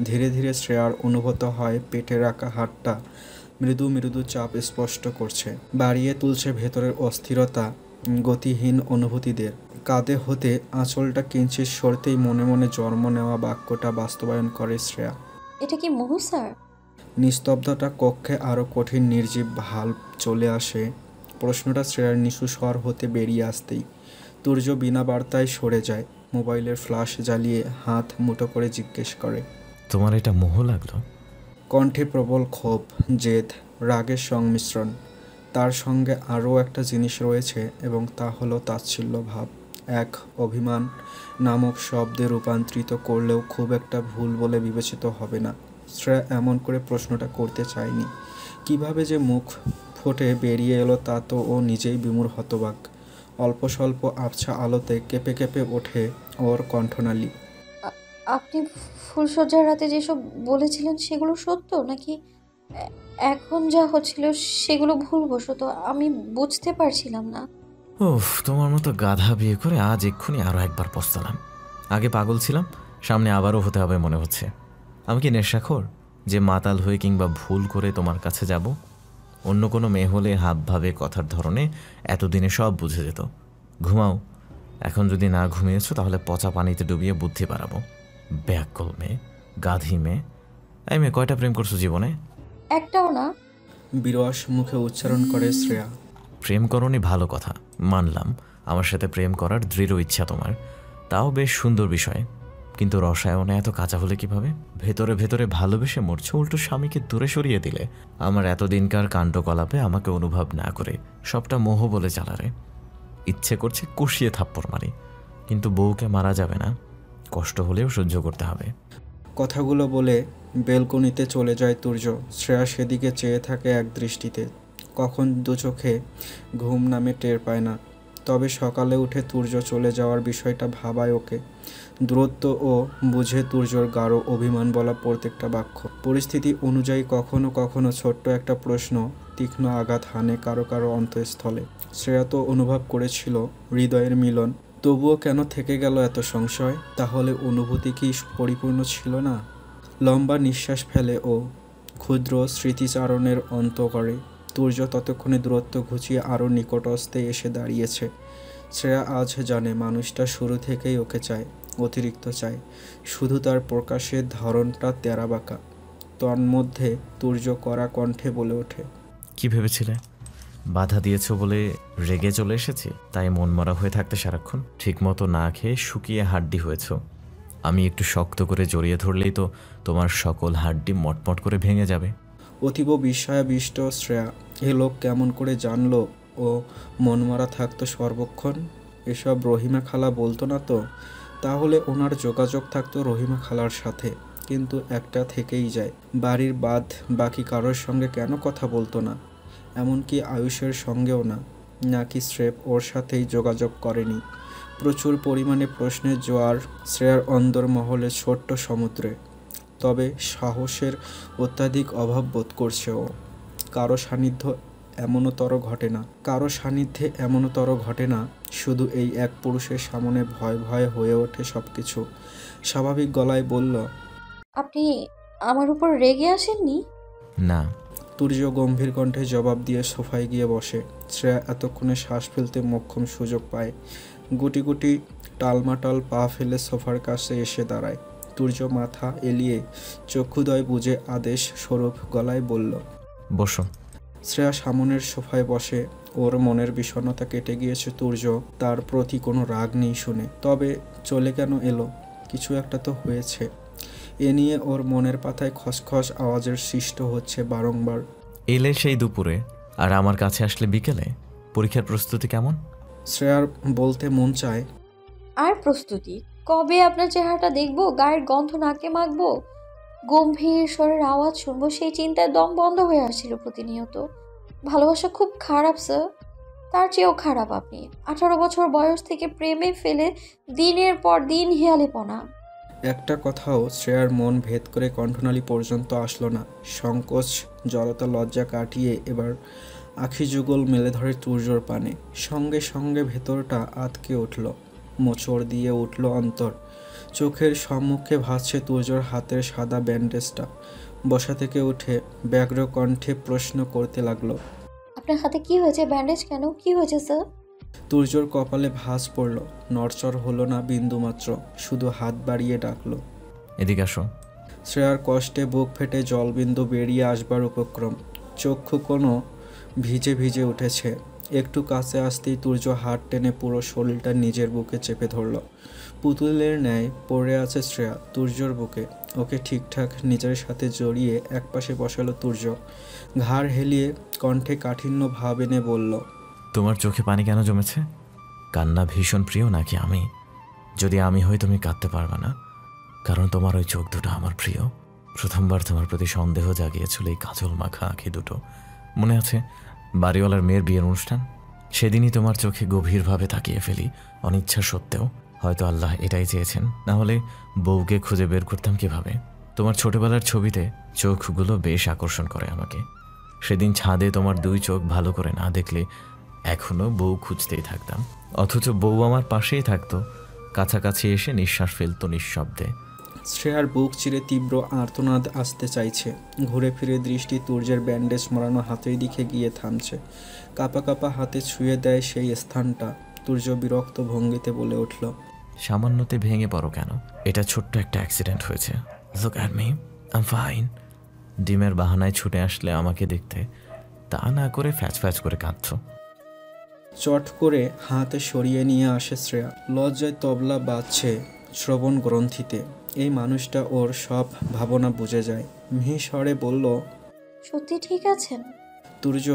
ধীরে ধীরে শ্রেয়ার অনুভূত হয় পেটে রাখা হাতটা মৃদু মৃদু চাপ স্পষ্ট করছে, বাড়িয়ে তুলছে ভেতরের অস্থিরতা, গতিহীন অনুভূতিদের। কাঁধে হতে আঁচলটা কিঞ্চিত সরতেই মনে মনে জন্ম নেওয়া বাক্যটা বাস্তবায়ন করে শ্রেয়া। এটা কি মহু স্যার? নিস্তব্ধতা কক্ষে আরও কঠিন নির্জীব ভাব চলে আসে। প্রশ্নটা শ্রেয়ার নিচু স্বর হতে বেরিয়ে আসতেই তুর্য বিনা বার্তায় সরে যায়। মোবাইলের ফ্ল্যাশ জ্বালিয়ে হাত মুঠো করে জিজ্ঞেস করে, তোমার এটা মোহ লাগলো? কণ্ঠে প্রবল ক্ষোভ, জেদ, রাগের সংমিশ্রণ। তার সঙ্গে আরও একটা জিনিস রয়েছে এবং তা হলো তাচ্ছিল্য ভাব। এক অভিমান নামক শব্দে রূপান্তরিত করলেও খুব একটা ভুল বলে বিবেচিত হবে না। শ্রেয়া এমন করে প্রশ্নটা করতে চায়নি। কিভাবে যে মুখ ফুটে বেরিয়ে এলো তা তো ও নিজেই বিমূঢ় হতবাক। অল্প স্বল্প আবছা আলোতে কেঁপে কেঁপে ওঠে ওর কণ্ঠনালী। আপনি ফুলসজ্জার রাতে যেসব বলেছিলেন সেগুলো সত্য নাকি এখন যা হচ্ছিল সেগুলো ভুলবশত? আমি বুঝতে পারছিলাম না। ওফ, তোমার মতো গাধা বিয়ে করে আজ এক্ষুনি আরও একবার পস্তালাম। আগে পাগল ছিলাম, সামনে আবারও হতে হবে মনে হচ্ছে। আমি কি নেশাখোর যে মাতাল হয়ে কিংবা ভুল করে তোমার কাছে যাব? অন্য কোনো মেয়ে হলে হাবভাবে কথার ধরনে এতদিনে সব বুঝে যেত। ঘুমাও, এখন যদি না ঘুমিয়েছো তাহলে পচা পানিতে ডুবিয়ে বুদ্ধি বাড়াবো। ব্যাককল মেয়ে, গাধি মেয়ে। এই মেয়ে, কয়টা প্রেম করছো জীবনে? একটাও না। বিরস মুখে উচ্চারণ করে শ্রেয়া। প্রেম করনি ভালো কথা, মানলাম। আমার সাথে প্রেম করার দৃঢ় ইচ্ছা তোমার, তাও বেশ সুন্দর বিষয়। কিন্তু রসায়নে এত কাঁচা হলে কিভাবে? ভেতরে ভেতরে ভালোবেসে মরছো, উল্টো স্বামীকে দূরে সরিয়ে দিলে। আমার এতদিনকার কাণ্ডকলাপে আমাকে অনুভব না করে সবটা মোহ বলে চালারে। ইচ্ছে করছে কষিয়ে থাপ্পড় মারি, কিন্তু বউকে মারা যাবে না, কষ্ট হলেও সহ্য করতে হবে। কথাগুলো বলে বেলকনিতে চলে যায় তুর্য। শ্রেয়া সেদিকে চেয়ে থাকে এক দৃষ্টিতে। কখন দু চোখে ঘুম নামে টের পায় না। তবে সকালে উঠে তুর্য চলে যাওয়ার বিষয়টা ভাবায় ওকে। দূরত্ব ও বুঝে তুর্যর গাঢ় অভিমান বলা প্রত্যেকটা বাক্য। পরিস্থিতি অনুযায়ী কখনো কখনো ছোট্ট একটা প্রশ্ন তীক্ষ্ণ আঘাত হানে কারো কারো অন্তঃস্থলে। শ্রেয়া তো অনুভব করেছিল হৃদয়ের মিলন, তবুও কেন থেকে গেল এত সংশয়? তাহলে অনুভূতি কি পরিপূর্ণ ছিল না? লম্বা নিঃশ্বাস ফেলে ও ক্ষুদ্র স্মৃতিচারণের অন্ত করে। তুর্য ততক্ষণে দূরত্ব ঘুচিয়ে আরও নিকটস্থে এসে দাঁড়িয়েছে। শ্রেয়া আজ জানে মানুষটা শুরু থেকেই ওকে চায়, অতিরিক্ত চায়। শুধু তার প্রকাশের ধরনটা তেরাবাঁকা। তন্মধ্যে তুর্য কড়া কণ্ঠে বলে ওঠে, কি ভেবেছিলে? বাধা দিয়েছ বলে রেগে চলে এসেছি, তাই মনমরা হয়ে থাকতে সারাক্ষণ? ঠিকমতো না খেয়ে শুকিয়ে হাড্ডি হয়েছ। আমি একটু শক্ত করে জড়িয়ে ধরলেই তো তোমার সকল হাড্ডি মটমট করে ভেঙে যাবে। অতীব বিস্ময়াবিষ্ট শ্রেয়া। এ লোক কেমন করে জানলো ও মনমরা থাকতো সর্বক্ষণ? এসব রহিমা খালা বলতো না তো? তাহলে ওনার যোগাযোগ থাকতো রহিমা খালার সাথে। কিন্তু একটা থেকেই যায়, বাড়ির বাদ বাকি কারোর সঙ্গে কেন কথা বলতো না? এমনকি আয়ুষের সঙ্গেও না? নাকি স্রেফ ওর সাথেই যোগাযোগ করেনি? প্রচুর পরিমাণে প্রশ্নের জোয়ার শ্রেয়ার অন্দরমহলে ছোট্ট সমুদ্রে। তবে সাহসের অত্যাধিক অভাব বোধ করছে ও। কারো সান্নিধ্যে এমনতর ঘটে না। শুধু এই এক পুরুষের সামনে ভয় ভয় হয়ে ওঠে সব কিছু। স্বাভাবিক গলায় বলল, আপনি আমার উপর রেগে আসেননি? না। তুর্য গম্ভীর কণ্ঠে জবাব দিয়ে সোফায় গিয়ে বসে। শ্রেয়া এতক্ষণে শ্বাস ফেলতে মোক্ষম সুযোগ পায়। গুটি গুটি টালমাটাল পা ফেলে সোফার কাছে এসে দাঁড়ায়। তুর্য মাথা এলিয়ে চক্ষুদয় বুঝে আদেশ স্বরূপ গলায় বলল, বসো। শ্রেয়া সামনের সোফায় বসে। ওর মনের বিষণ্ণতা কেটে গিয়েছে। তুর্য তার প্রতি কোনো রাগ নেই শুনে। তবে চলে কেন এলো? কিছু একটা তো হয়েছে। এ নিয়ে ওর মনের পাতায় খসখস আওয়াজের সৃষ্ট হচ্ছে বারংবার। এলে সেই দুপুরে, আর আমার কাছে আসলে বিকেলে। পরীক্ষার প্রস্তুতি কেমন? শ্রেয়ার বলতে মন চায়, আর প্রস্তুতি? কবে আপনার চেহারাটা দেখবো, গায়ের গন্ধ নাকে মাখবো, গম্ভীর স্বরের আওয়াজ শুনবো, সেই চিন্তায় দম বন্ধ হয়ে আসছিল প্রতিনিয়ত। ভালোবাসা খুব খারাপ স্যার, তার চেয়েও খারাপ আপনি। 18 বছর বয়স থেকে প্রেমে ফেলে দিনের পর দিন হেয়ালিপনা। একটা কথাও শ্রেয়ার মন ভেদ করে কণ্ঠনালী পর্যন্ত আসলো না। সংকোচ, জড়তা, লজ্জা কাটিয়ে এবার আখি যুগল মেলে ধরে তুর্যর পানে। সঙ্গে সঙ্গে ভেতরটা আতকে উঠল, মোচড় দিয়ে উঠল অন্তর। চোখের সম্মুখে ভাসছে তুর্যর হাতের সাদা ব্যান্ডেজটা। বসা থেকে উঠে ব্যগ্র কণ্ঠে প্রশ্ন করতে লাগলো, আপনার হাতে কি হয়েছে? ব্যান্ডেজ কেন? কি হয়েছে স্যার? তুর্যর কপালে ভাঁজ পড়ল। নড়চড় হলো না বিন্দুমাত্র, শুধু হাত বাড়িয়ে ডাকলো, এদিকে আসো। শ্রেয়ার কষ্টে বুক ফেটে জলবিন্দু বেরিয়ে আসবার উপক্রম। চক্ষু কোনো ভিজে ভিজে উঠেছে। একটু কাছে আসতেই তুর্য হাত টেনে পুরো শরীরটা নিজের বুকে চেপে ধরল। পুতুলের ন্যায় পড়ে আছে শ্রেয়া তুর্যর বুকে। ওকে ঠিকঠাক নিজের সাথে জড়িয়ে একপাশে বসালো তুর্য। ঘাড় হেলিয়ে কণ্ঠে কাঠিন্য ভাব এনে বলল, তোমার চোখে পানি কেন জমেছে? কান্না ভীষণ প্রিয় নাকি আমি? যদি আমি হই তুমি কাঁদতে পারবে না, কারণ তোমার ওই চোখ দুটো আমার প্রিয়। প্রথমবার তোমার প্রতি সন্দেহ জাগিয়েছিল এই কাজল মাখা আঁখি দুটো। মনে আছে বাড়িওয়ালার মেয়ের বিয়ের অনুষ্ঠান? সেদিনই তোমার চোখে গভীরভাবে তাকিয়ে ফেলি, অনিচ্ছা সত্ত্বেও। হয়তো আল্লাহ এটাই চেয়েছেন, না হলে বউকে খুঁজে বের করতাম কিভাবে? তোমার ছোটবেলার ছবিতে চোখগুলো বেশ আকর্ষণ করে আমাকে। সেদিন ছাদে তোমার দুই চোখ ভালো করে না দেখলে এখনো বউ খুঁজতেই থাকতাম, অথচ বউ আমার পাশেই থাকতো, কাছাকাছি এসে নিঃশ্বাস ফেলতো নিঃশব্দে। শ্রেয়ার বুক চিরে তীব্র আর্তনাদ আসতে চাইছে। ঘুরে ফিরে দৃষ্টি তুর্যের ব্যান্ডেজ মরানো হাতের দিকে গিয়ে থামছে। কাপা কাপা হাতে ছুঁয়ে দেয় সেই স্থানটা। তুর্য বিরক্ত ভঙ্গিতে বলে উঠল, সামান্যতে ভেঙে পড়ো কেন? এটা ছোট্ট একটা অ্যাক্সিডেন্ট হয়েছে। Look at me, I am fine. ডিমের বাহানায় ছুটে আসলে আমাকে দেখতে, তা না করে ফ্যাচ ফ্যাচ করে কাঁদছ। চট করে হাতে সরিয়ে নিয়ে আসে শ্রেয়া। লজ্জায় তবলা বাজছে শ্রবণ গ্রন্থিতে। এই মানুষটা ওর সব ভাবনা বুঝে যায়। মিহি স্বরে বলল, সত্যি ঠিক আছেন? তুর্য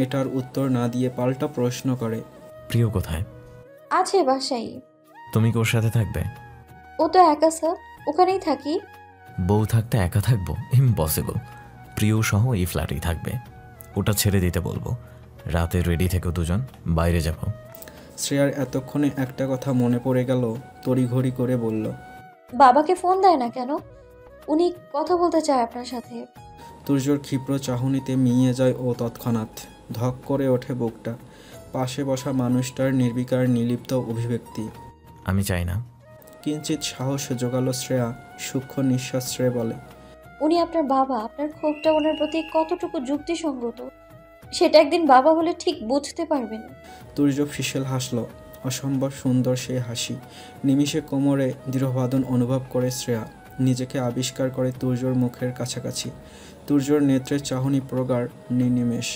এটার উত্তর না দিয়ে পাল্টা প্রশ্ন করে, প্রিয় কোথায়? আছে বাসায়। তুমি কি ওর সাথে থাকবে? ও তো একা স্যার, ওখানেই থাকি। বউ থাকতে একা থাকবো? ইম্পসিবল। প্রিয় সহ এই ফ্ল্যাটেই থাকবে। ওটা ছেড়ে দিতে বলবো। রাতে রেডি থেকেও দুজন বাইরে যাব। শ্রেয়ার এতক্ষণে একটা কথা মনে পড়ে গেল। তড়িঘড়ি করে বলল, বাবাকে ফোন দেয় না কেন? উনি কথা বলতে চায় আপনার সাথে। তুর্যর ক্ষিপ্র চাহনিতে মিইয়ে যায় ও তৎক্ষণাৎ। ধক করে ওঠে বুকটা। পাশে বসা মানুষটার নির্বিকার নির্লিপ্ত অভিব্যক্তি। আমি চাই না। কিঞ্চিত সাহস জোগালো শ্রেয়া। সূক্ষ্ম নিঃশ্বাস ছেড়ে বলে, উনি আপনার বাবা, আপনার ক্ষোভটা ওনার প্রতি কতটুকু যুক্তিসঙ্গত সেটা একদিন বাবা হলে ঠিক বুঝতে পারবেন। তুর্য ফিসেল হাসল। অসম্ভব সুন্দর সেই হাসি। নিমিষে কোমরে দৃঢ়বাদন অনুভব করে শ্রেয়া। নিজেকে আবিষ্কার করে তুর্যর মুখের কাছাকাছি। তুর্যর নেত্রের চাহনি প্রগাঢ় নির্নিমেষ।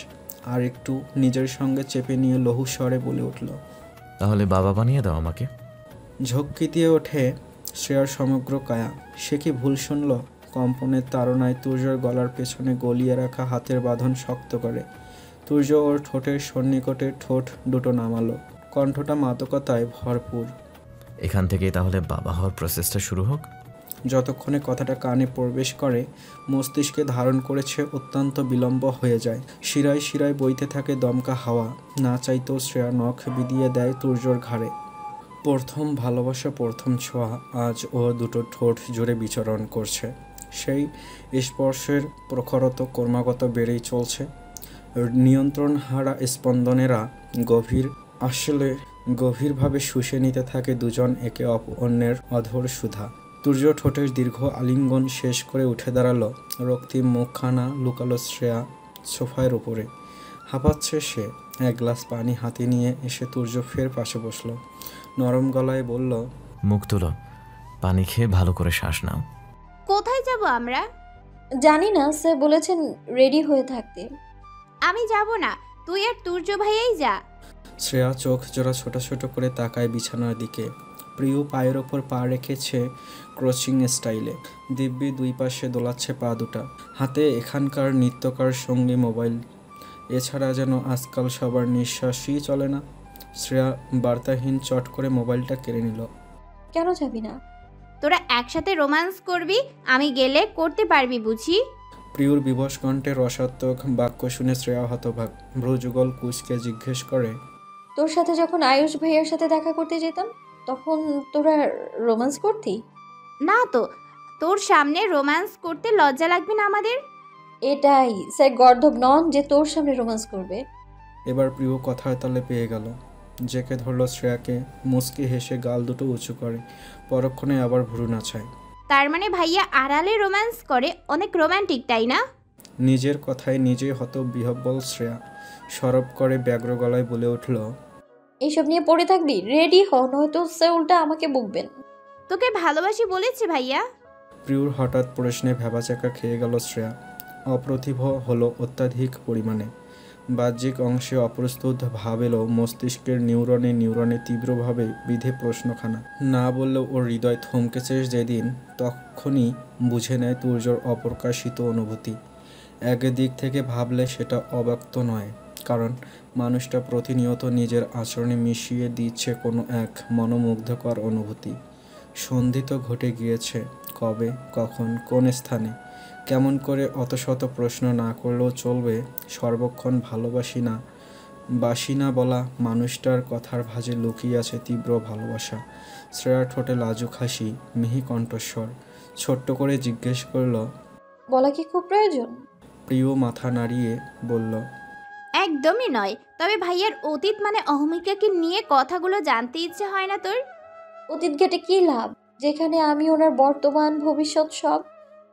আর একটু নিজের সঙ্গে চেপে নিয়ে লঘু স্বরে বলে উঠল, তাহলে বাবা বানিয়ে দাও আমাকে। ঝক্কি দিয়ে ওঠে শ্রেয়ার সমগ্র কায়া। সে কি ভুল শুনল? কম্পনের তাড়নায় তুর্যর গলার পেছনে গলিয়ে রাখা হাতের বাঁধন শক্ত করে। তুর্য ওর ঠোঁটের সন্নিকটে ঠোঁট দুটো নামালো। কণ্ঠটা মাদকতায় ভরপুর। এখান থেকেই তাহলে বাবা হওয়ার প্রসেসটা শুরু হোক। যতক্ষণে কথাটা কানে প্রবেশ করে মস্তিষ্কে ধারণ করেছে অত্যন্ত বিলম্ব হয়ে যায়। শিরায় শিরায় বইতে থাকে দমকা হাওয়া। না চাইতেও শ্রেয়া নখ বিদিয়ে দেয় তুর্যর ঘাড়ে। প্রথম ভালোবাসা, প্রথম ছোঁয়া আজ ও দুটো ঠোঁট জুড়ে বিচরণ করছে। সেই স্পর্শের প্রখরত ক্রমাগত বেড়েই চলছে। নিয়ন্ত্রণ হারা স্পন্দনেরা গভীরভাবে শুষে নিতে থাকে দুজন একে অন্যের অধর সুধা। তুর্য ঠোঁটের দীর্ঘ আলিঙ্গন শেষ করে উঠে দাঁড়ালো। রক্তিম মুখখানা লুকালো শ্রেয়া সোফার উপরে। হাঁপাচ্ছে সে। এক গ্লাস পানি হাতে নিয়ে এসে তুর্য ফের পাশে বসলো। নরম গলায় বলল, মুখ তুলো, পানি খেয়ে ভালো করে শ্বাস নাও। কোথায় যাব আমরা? জানি না, স্যার বলেছেন রেডি হয়ে থাকতে। আমি যাব না, তুই আর তুর্য ভাইয়াই যা। শ্রেয়া চোখ জোড়া ছোট ছোট করে তাকায় বিছানার দিকে। প্রিয় পায়ের ওপর পা রেখেছে ক্রচিং স্টাইলে। দিব্যি দুই পাশে দোলাচ্ছে পা দুটা। হাতে এখানকার নিত্যকার সঙ্গী মোবাইল। এছাড়া যেন আজকাল সবার নিঃশ্বাসই চলে না। শ্রেয়া বার্তাহীন চট করে মোবাইলটা কেড়ে নিল। কেন যাবি না? তোরা একসাথে রোম্যান্স করবি, আমি গেলে করতে পারবি বুঝি? প্রিয়র বিবশ কণ্ঠে রসাত্মক বাক্য শুনে শ্রেয়া হতবাক। ভ্রুযুগল কুঁচকে জিজ্ঞেস করে, তোর সাথে যখন আয়ুষ ভাইয়ার সাথে দেখা করতে যেতাম তখন তোরা রোম্যান্স করতি? না তো, তোর সামনে রোম্যান্স করতে লজ্জা লাগবে না আমাদের? এটাই স্যার গর্ধব নন যে তোর সামনে রোম্যান্স করবে। এবার প্রিয় কথার তালে পেয়ে গেল। জেকে ধরল শ্রেয়াকে। মুচকি হেসে গাল দুটো উঁচু করে। পরক্ষণে আবার ভ্রু নাচায়। তার মানে ভাইয়া আড়ালে রোম্যান্স করে, অনেক রোমান্টিক তাই না? নিজের কথায় নিজেই হতবিহ্বল শ্রেয়া। সরব করে ব্যগ্র গলায় বলে উঠল, এইসব নিয়ে পড়ে থাকবি? রেডি হ, নয়তো স্যার উল্টা আমাকে বকবেন। তোকে ভালোবাসি বলেছে ভাইয়া। প্রিয়র হঠাৎ প্রশ্নে ভ্যাবাচাকা খেয়ে গেল শ্রেয়া। অপ্রতিভ হলো অত্যাধিক পরিমাণে। বাহ্যিক অংশে অপ্রস্তুত ভাব এলো মস্তিষ্কের নিউরনে তীব্রভাবে বিধে প্রশ্নখানা। না বললেও ওর হৃদয় থমকেছে যেদিন, তখনই বুঝে নেয় তুর্যর অপ্রকাশিত অনুভূতি। একদিক থেকে ভাবলে সেটা অব্যক্ত নয়, কারণ মানুষটা প্রতিনিয়ত নিজের আচরণে মিশিয়ে দিচ্ছে কোনো এক মনোমুগ্ধকর অনুভূতি। সন্ধি তো ঘটে গিয়েছে। কবে, কখন, কোন স্থানে, কেমন করে অত শত প্রশ্ন না করলেও চলবে। সর্বক্ষণ বাসি না বলা মানুষটার কথার ভাঁজে লুকিয়ে আছে তীব্র ভালোবাসা। শ্রেয়ার ঠোঁটে লাজুক হাসি, মিহি কণ্ঠস্বর। ছোট্ট করে জিজ্ঞেস করল, বলা কি খুব প্রয়োজন? প্রিয় মাথা নাড়িয়ে বলল, একদমই নয়। তবে ভাইয়ার অতীত মানে অহমিকাকে নিয়ে কথাগুলো জানতে ইচ্ছে হয় না তোর? অতীত ঘেটে কি লাভ? যেখানে আমি ওনার বর্তমান ভবিষ্যৎ সব।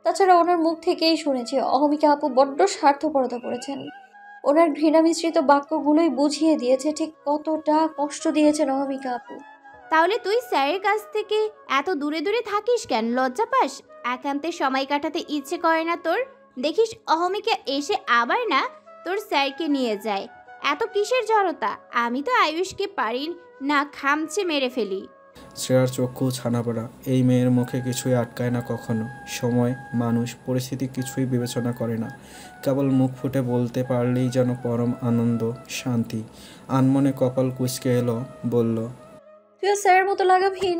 তাছাড়া ওনার মুখ থেকেই শুনেছি অহমিকা আপু বড্ড স্বার্থপরতা করেছেন। ওনার ঘৃণা মিশ্রিত বাক্যগুলোই বুঝিয়ে দিয়েছে ঠিক কতটা কষ্ট দিয়েছেন অহমিকা আপু। তাহলে তুই স্যারের কাছ থেকে এত দূরে দূরে থাকিস কেন? লজ্জা পাস? একান্তে সময় কাটাতে ইচ্ছে করে না তোর? দেখিস অহমিকা এসে আবার না তোর স্যারকে নিয়ে যায়। এত কিসের জড়তা? আমি তো আয়ুষকে পারি না খামচে মেরে ফেলি। শ্রেয়ার চক্ষু ছানাপড়া। এই মেয়ের মুখে কিছুই আটকায় না কখনো। সময়, মানুষ, পরিস্থিতি কিছুই বিবেচনা করে না। কেবল মুখ ফুটে বলতে পারলেই যেন পরম আনন্দ, শান্তি। আনমনে কপাল কুঁচকে এলো, বলল, তুইও স্যারের মতো লাগামহীন।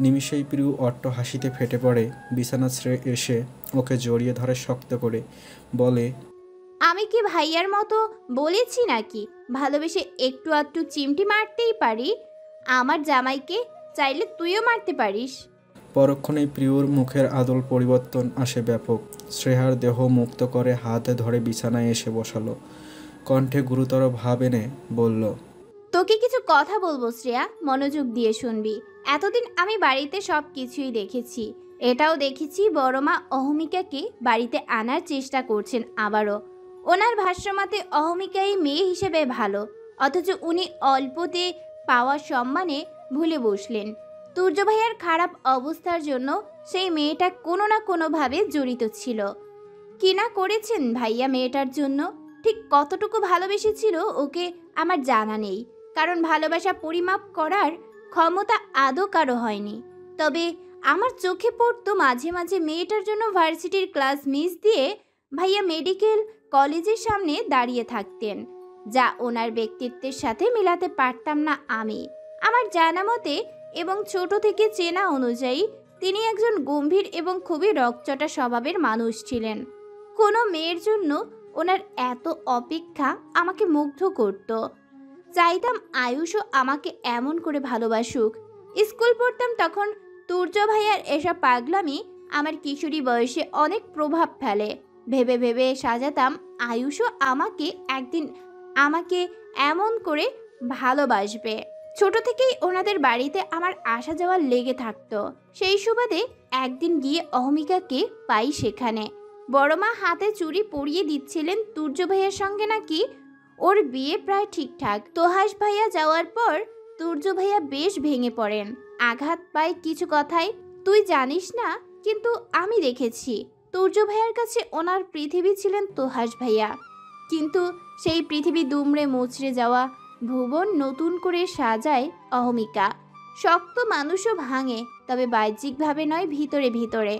নিমিষেই প্রিয় অট্ট হাসিতে ফেটে পড়ে। বিছানা ছেড়ে এসে ওকে জড়িয়ে ধরে শক্ত করে বলে, আমি কি ভাইয়ার মতো বলেছি নাকি? ভালোবেসে একটু আধটু চিমটি মারতেই পারি। আমার জামাইকে চাইলে তুইও মারতে পারিস। পরক্ষণেই প্রিয়র মুখের আদল পরিবর্তন আসে ব্যাপক। শ্রেয়ার দেহ মুক্ত করে হাতে ধরে বিছানায় এসে বসালো। কণ্ঠে গুরুতর ভাব এনে বলল, তোকে কিছু কথা বলবো শ্রেয়া, মনোযোগ দিয়ে শুনবি। এতদিন আমি বাড়িতে সব কিছুই দেখেছি। এটাও দেখেছি বড়মা অহমিকাকে বাড়িতে আনার চেষ্টা করছেন আবারও। ওনার ভাষ্যমতে অহমিকাই মেয়ে হিসেবে ভালো, অথচ উনি অল্পতে পাওয়া সম্মানে ভুলে বসলেন। তুর্য ভাইয়ার খারাপ অবস্থার জন্য সেই মেয়েটা কোনো না কোনোভাবে জড়িত ছিল। কিনা করেছেন ভাইয়া মেয়েটার জন্য? ঠিক কতটুকু ভালোবেসেছিল ওকে আমার জানা নেই, কারণ ভালোবাসা পরিমাপ করার ক্ষমতা আদৌ কারো হয়নি। তবে আমার চোখে পড়তো মাঝে মাঝে মেয়েটার জন্য ভার্সিটির ক্লাস মিস দিয়ে ভাইয়া মেডিকেল কলেজের সামনে দাঁড়িয়ে থাকতেন, যা ওনার ব্যক্তিত্বের সাথে মিলাতে পারতাম না আমি। আমার জানা মতে এবং ছোট থেকে চেনা অনুযায়ী তিনি একজন গম্ভীর এবং খুবই রকচটা স্বভাবের মানুষ ছিলেন। কোনো মেয়ের জন্য ওনার এত অপেক্ষা আমাকে মুগ্ধ করত। চাইতাম আয়ুষও আমাকে এমন করে ভালোবাসুক। স্কুল পড়তাম তখন তুর্য ভাইয়ার এসব পাগলামি আমার কিশোরী বয়সে অনেক প্রভাব ফেলে। ভেবে ভেবে সাজাতাম আয়ুষও একদিন আমাকে এমন করে ভালোবাসবে। ছোট থেকেই ওনাদের বাড়িতে আমার আসা যাওয়া লেগে থাকতো। সেই সুবাদে একদিন গিয়ে অহমিকাকে পাই সেখানে। বড়মা হাতে চুড়ি পরিয়ে দিচ্ছিলেন তুর্য ভাইয়ার সঙ্গে, নাকি ওর বিয়ে প্রায় ঠিকঠাক। তোহাস ভাইয়া যাওয়ার পর তুর্য ভাইয়া বেশ ভেঙে পড়েন, আঘাত পায় কিছু কথায়। তুই জানিস না, কিন্তু আমি দেখেছি তুর্য ভাইয়ার কাছে ওনার পৃথিবী ছিলেন তোহাস ভাইয়া। কিন্তু সেই পৃথিবী দুমড়ে মুচড়ে যাওয়া ভুবন নতুন করে সাজায় অহমিকা। শক্ত মানুষও ভাঙে, তবে বাহ্যিকভাবে নয়, ভিতরে ভিতরে।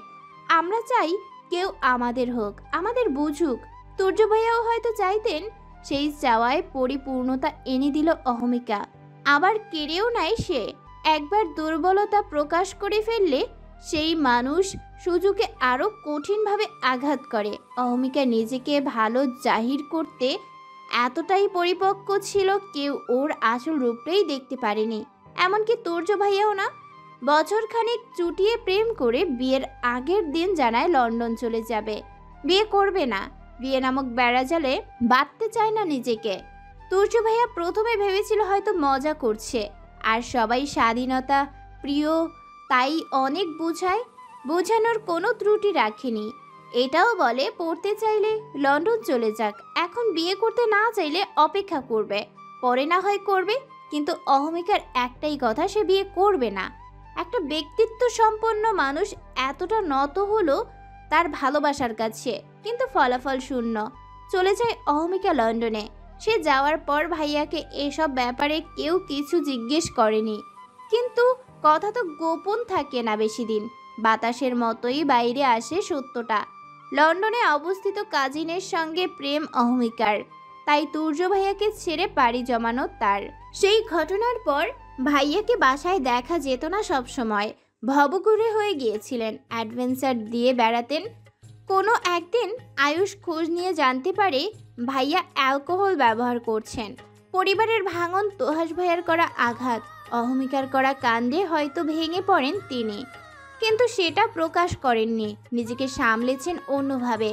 আমরা চাই কেউ আমাদের হোক, আমাদের বুঝুক। তুর্য ভাইয়াও হয়তো চাইতেন। সেই চাওয়ায় পরিপূর্ণতা এনে দিল অহমিকা। আবার কেড়েও নেয় সে। একবার দুর্বলতা প্রকাশ করে ফেললে সেই মানুষ সুযোগে আরও কঠিনভাবে আঘাত করে। অহমিকা নিজেকে ভালো জাহির করতে এতটাই পরিপক্ক ছিল, কেউ ওর আসল রূপটাই দেখতে পারেনি, এমনকি তুর্য ভাইয়াও না। বছরখানেক চুটিয়ে প্রেম করে বিয়ের আগের দিন জানায় লন্ডন চলে যাবে, বিয়ে করবে না। বিয়ে নামক বেড়াজালে বাঁধতে চায় না নিজেকে। তুর্য ভাইয়া প্রথমে ভেবেছিল হয়তো মজা করছে, আর সবাই স্বাধীনতা প্রিয়, তাই অনেক বোঝায়, বোঝানোর কোনো ত্রুটি রাখেনি। এটাও বলে পড়তে চাইলে লন্ডন চলে যাক, এখন বিয়ে করতে না চাইলে অপেক্ষা করবে, পরে না হয় করবে। কিন্তু অহমিকার একটাই কথা, সে বিয়ে করবে না। একটা ব্যক্তিত্ব সম্পন্ন মানুষ এতটা নত হলো তার ভালোবাসার কাছে, কিন্তু ফলাফল শূন্য। চলে যায় অহমিকা লন্ডনে। সে যাওয়ার পর ভাইয়াকে এসব ব্যাপারে কেউ কিছু জিজ্ঞেস করেনি, কিন্তু কথা তো গোপন থাকে না বেশি দিন। বাতাসের মতোই বাইরে আসে সত্যটা। লন্ডনে অবস্থিত কাজিনের সঙ্গে প্রেম অহমিকার, তাই তুর্য ভাইয়াকে ছেড়ে পাড়ি জমানো তার। সেই ঘটনার পর ভাইয়াকে বাসায় দেখা যেত না সবসময়। ভবঘুরে হয়ে গিয়েছিলেন, অ্যাডভেঞ্চার দিয়ে বেড়াতেন। কোনো একদিন আয়ুষ খোঁজ নিয়ে জানতে পারে ভাইয়া অ্যালকোহল ব্যবহার করছেন। পরিবারের ভাঙন, তোহাস ভাইয়ার করা আঘাত, অহমিকার করা কাণ্ডে হয়তো ভেঙে পড়েন তিনি, কিন্তু সেটা প্রকাশ করেননি। নিজেকে সামলেছেন অন্যভাবে।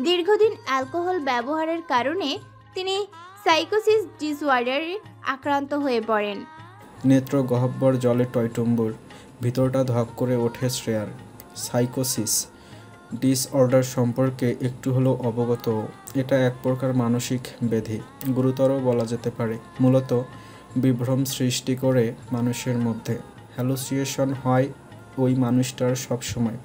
দীর্ঘদিন অ্যালকোহল ব্যবহারের কারণে তিনি সাইকোসিস ডিসঅর্ডারে আক্রান্ত হয়ে পড়েন। নেত্র গহ্বর জলে টয়টুম্বুর। ভিতরটা ধক করে ওঠে শ্রেয়ার। সাইকোসিস ডিসঅর্ডার সম্পর্কে একটু হলেও অবগত। এটা এক প্রকার মানসিক ব্যাধি, গুরুতর বলা যেতে পারে। মূলত বিভ্রম সৃষ্টি করে মানুষের মধ্যে। হ্যালুসিনেশন হয় ওই মানুষটার সবসময়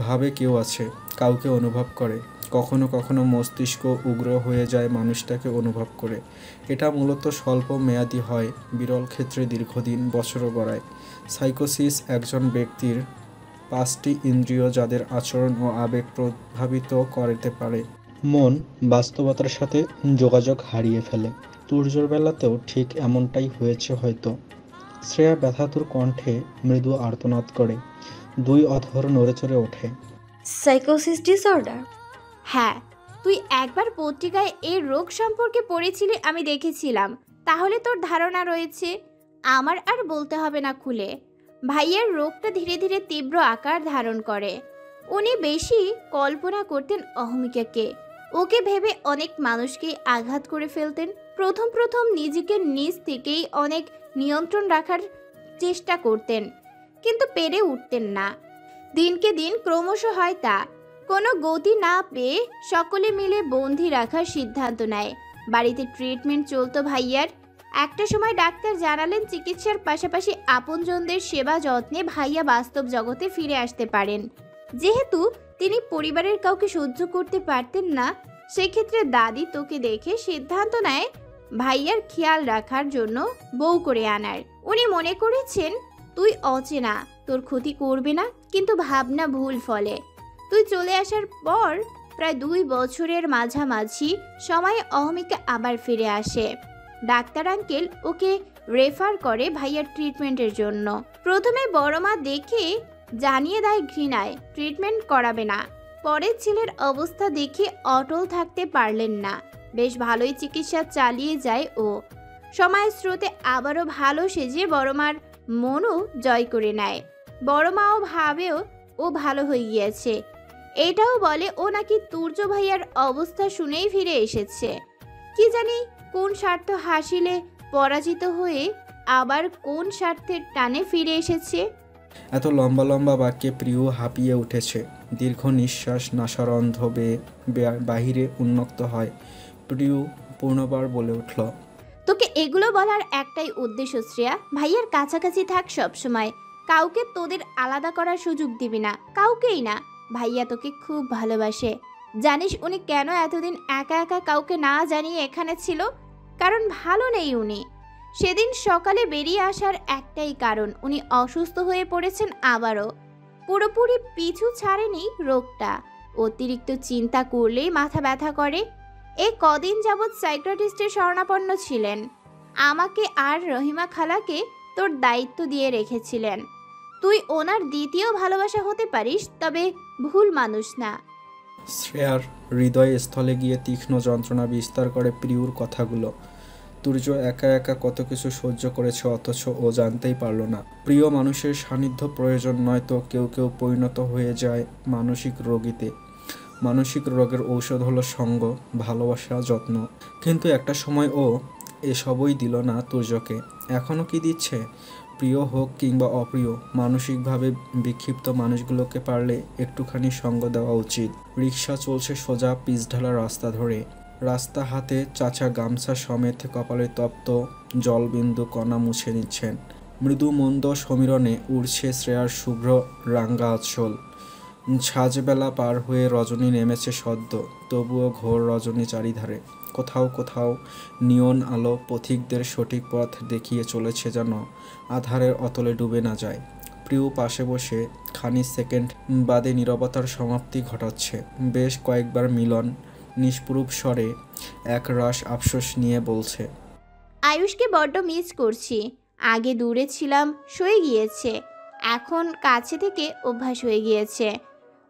ভাবে কেউ আছে, কাউকে অনুভব করে। কখনো কখনো মস্তিষ্ক উগ্র হয়ে যায় মানুষটাকে অনুভব করে। এটা মূলত স্বল্প মেয়াদি হয়, বিরল ক্ষেত্রে দীর্ঘদিন বছরও গড়ায়। সাইকোসিস একজন ব্যক্তির 5টি ইন্দ্রিয় যাদের আচরণ ও আবেগ প্রভাবিত করতে পারে। মন বাস্তবতার সাথে যোগাযোগ হারিয়ে ফেলে। তুর্যর বেলাতেও ঠিক এমনটাই হয়েছে হয়তো। শ্রেয়া ব্যথাতুর কণ্ঠে মৃদু আর্তনাদ করে। 2 অধর নড়েচড়ে ওঠে। সাইকোসিস ডিসঅর্ডার? হ্যাঁ, তুই একবার পত্রিকায় এই রোগ সম্পর্কে পড়েছিলি, আমি দেখেছিলাম। তাহলে তোর ধারণা রয়েছে। আমার আর বলতে হবে না খুলে। ভাইয়ের রোগটা ধীরে ধীরে তীব্র আকার ধারণ করে। উনি বেশি কল্পনা করতেন অহমিকাকে। ওকে ভেবে অনেক মানুষকেই আঘাত করে ফেলতেন। প্রথম প্রথম নিজেকে নিজ থেকেই অনেক নিয়ন্ত্রণ রাখার চেষ্টা করতেন, কিন্তু পেরে উঠতেন না। দিনকে দিন ক্রমশ হয় তা। কোনো গতি না পেয়ে সকলে মিলে বন্দি রাখার সিদ্ধান্ত নেয়। বাড়িতে ট্রিটমেন্ট চলতো ভাইয়ার। একটা সময় ডাক্তার জানালেন চিকিৎসার পাশাপাশি আপনজনদের সেবা যত্নে ভাইয়া বাস্তব জগতে ফিরে আসতে পারেন। যেহেতু তিনি পরিবারের কাউকে সহ্য করতে পারতেন না, সেক্ষেত্রে দাদি তোকে দেখে সিদ্ধান্ত নেয় ভাইয়ার খেয়াল রাখার জন্য বউ করে আনার। উনি মনে করেছেন তুই অচেনা, তোর ক্ষতি করবে না, কিন্তু ভাবনা ভুল। ফলে তুই চলে আসার পর প্রায় 2 বছরের মাঝামাঝি সময়ে অহমিকা আবার ফিরে আসে। ডাক্তার আঙ্কেল ওকে রেফার করে ভাইয়ার ট্রিটমেন্টের জন্য। প্রথমে বড় মা দেখে জানিয়ে দেয় ঘৃণায় ট্রিটমেন্ট করাবে না। পরে ছেলের অবস্থা দেখে অটল থাকতে পারলেন না। বেশ ভালোই চিকিৎসা চালিয়ে যায় ও। সময়ের স্রোতে আবারও ভালো সেজে বড় মার মনও জয় করে নেয়। বড় মাও ভাবেও ও ভালো হয়ে গিয়েছে। এটাও বলে ও নাকি তুর্য ভাইয়ার অবস্থা শুনেই ফিরে এসেছে। কি জানি কোন স্বার্থ হাসিলে পরাজিত হয়ে আবার কোন স্বার্থের টানে ফিরে এসেছে। এত লম্বা লম্বা বাক্যে প্রিয় হাঁপিয়ে উঠেছে। দীর্ঘ নিঃশ্বাস নাসারন্ধ বেয়ে বাহিরে উন্মুক্ত হয়। প্রিয় পূর্ণবার বলে উঠল, তোকে এগুলো বলার একটাই উদ্দেশ্য শ্রেয়া, ভাইয়ার কাছাকাছি থাক সব সময়। কাউকে তোদের আলাদা করার সুযোগ দিবি না, কাউকেই না। ভাইয়া তোকে খুব ভালোবাসে। জানিস উনি কেন এতদিন একা একা কাউকে না জানিয়ে এখানে ছিল? কারণ ভালো নেই উনি। সেদিন সকালে বেরিয়ে আসার একটাই কারণ, উনি অসুস্থ হয়ে পড়েছেন আবারও। পুরোপুরি পিছু ছাড়েনি রোগটা। অতিরিক্ত চিন্তা করলেই মাথা ব্যথা করে। এই কদিন যাবৎ সাইকিয়াট্রিস্টের শরণাপন্ন ছিলেন। আমাকে আর রহিমা খালাকে তোর দায়িত্ব দিয়ে রেখেছিলেন। তুই ওনার দ্বিতীয় ভালোবাসা হতে পারিস, তবে ভুল মানুষ না। শ্রেয়ার হৃদয় স্থলে গিয়ে তীক্ষ্ণ যন্ত্রণা বিস্তার করে প্রিয়র কথাগুলো। তুর্য একা একা কত কিছু সহ্য করেছে, অথচ ও জানতেই পারল না। প্রিয় মানুষের সান্নিধ্য প্রয়োজন, নয়তো কেউ কেউ পরিণত হয়ে যায় মানসিক রোগীতে। মানসিক রোগের ঔষধ হলো সঙ্গ, ভালোবাসা, যত্ন। কিন্তু একটা সময় ও এসবই দিল না তুর্যকে। এখনও কি দিচ্ছে? প্রিয় হোক কিংবা অপ্রিয়, মানসিকভাবে বিক্ষিপ্ত মানুষগুলোকে পারলে একটুখানি সঙ্গ দেওয়া উচিত। রিক্সা চলছে সোজা পিচঢালা রাস্তা ধরে। রাস্তা হাতে চাচা গামছা সমেত কপালে তপ্ত জলবিন্দু কণা মুছে নিচ্ছেন। মৃদু মন্দ সমীরণে উড়ছে শ্রেয়ার শুভ্র রাঙ্গা আঁচল। সাজবেলা পার হয়ে রজনী নেমেছে সদ্য, তবুও ঘোর রজনী চারিধারে। কোথাও কোথাও নিয়ন আলো পথিকদের সঠিক পথ দেখিয়ে চলেছে, যেন আধারের অতলে ডুবে না যায়। প্রিয় পাশে বসে খানিক সেকেন্ড বাদে নীরবতার সমাপ্তি ঘটাচ্ছে। বেশ কয়েকবার মিলন নিষ্প্রুপ স্বরে এক রাস আফসোস নিয়ে বলছে, আয়ুষকে বড্ড মিস করছি। আগে দূরে ছিলাম, সয়ে গিয়েছে। এখন কাছে থেকে অভ্যাস হয়ে গিয়েছে।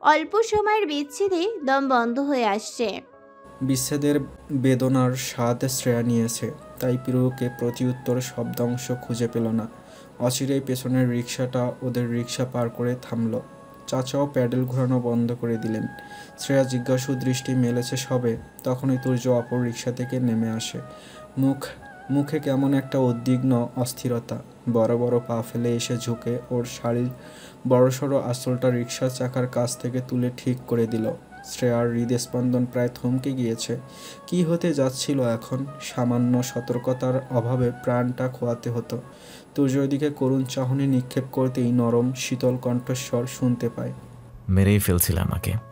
অল্প সময়ের বিচ্ছেদে দম বন্ধ হয়ে আসছে। বিচ্ছেদের বেদনার স্বাদ শ্রেয়া নিয়েছে, তাই প্রিয়কে প্রতিউত্তর শব্দাংশ খুঁজে পেল না। অচিরেই পেছনের রিক্সাটা ওদের রিক্সা পার করে থামল। চাচাও প্যাডেল ঘোরানো বন্ধ করে দিলেন। শ্রেয়া জিজ্ঞাসু দৃষ্টি মেলেছে সবে, তখনই তুর্য অপর রিক্সা থেকে নেমে আসে। মুখে কেমন একটা উদ্বিগ্ন অস্থিরতা। বড় বড় পা ফেলে এসে ঝুঁকে ওর শাড়ির বড়সড় আঁচলটা রিকশার চাকার কাছ থেকে তুলে ঠিক করে দিল। শ্রেয়ার হৃদস্পন্দন প্রায় থমকে গিয়েছে। কি হতে যাচ্ছিল এখন? সামান্য সতর্কতার অভাবে প্রাণটা খোয়াতে হতো। তুর্যর দিকে করুণ চাহনি নিক্ষেপ করতেই নরম শীতল কণ্ঠস্বর শুনতে পায়। মেরেই ফেলছিল আমাকে।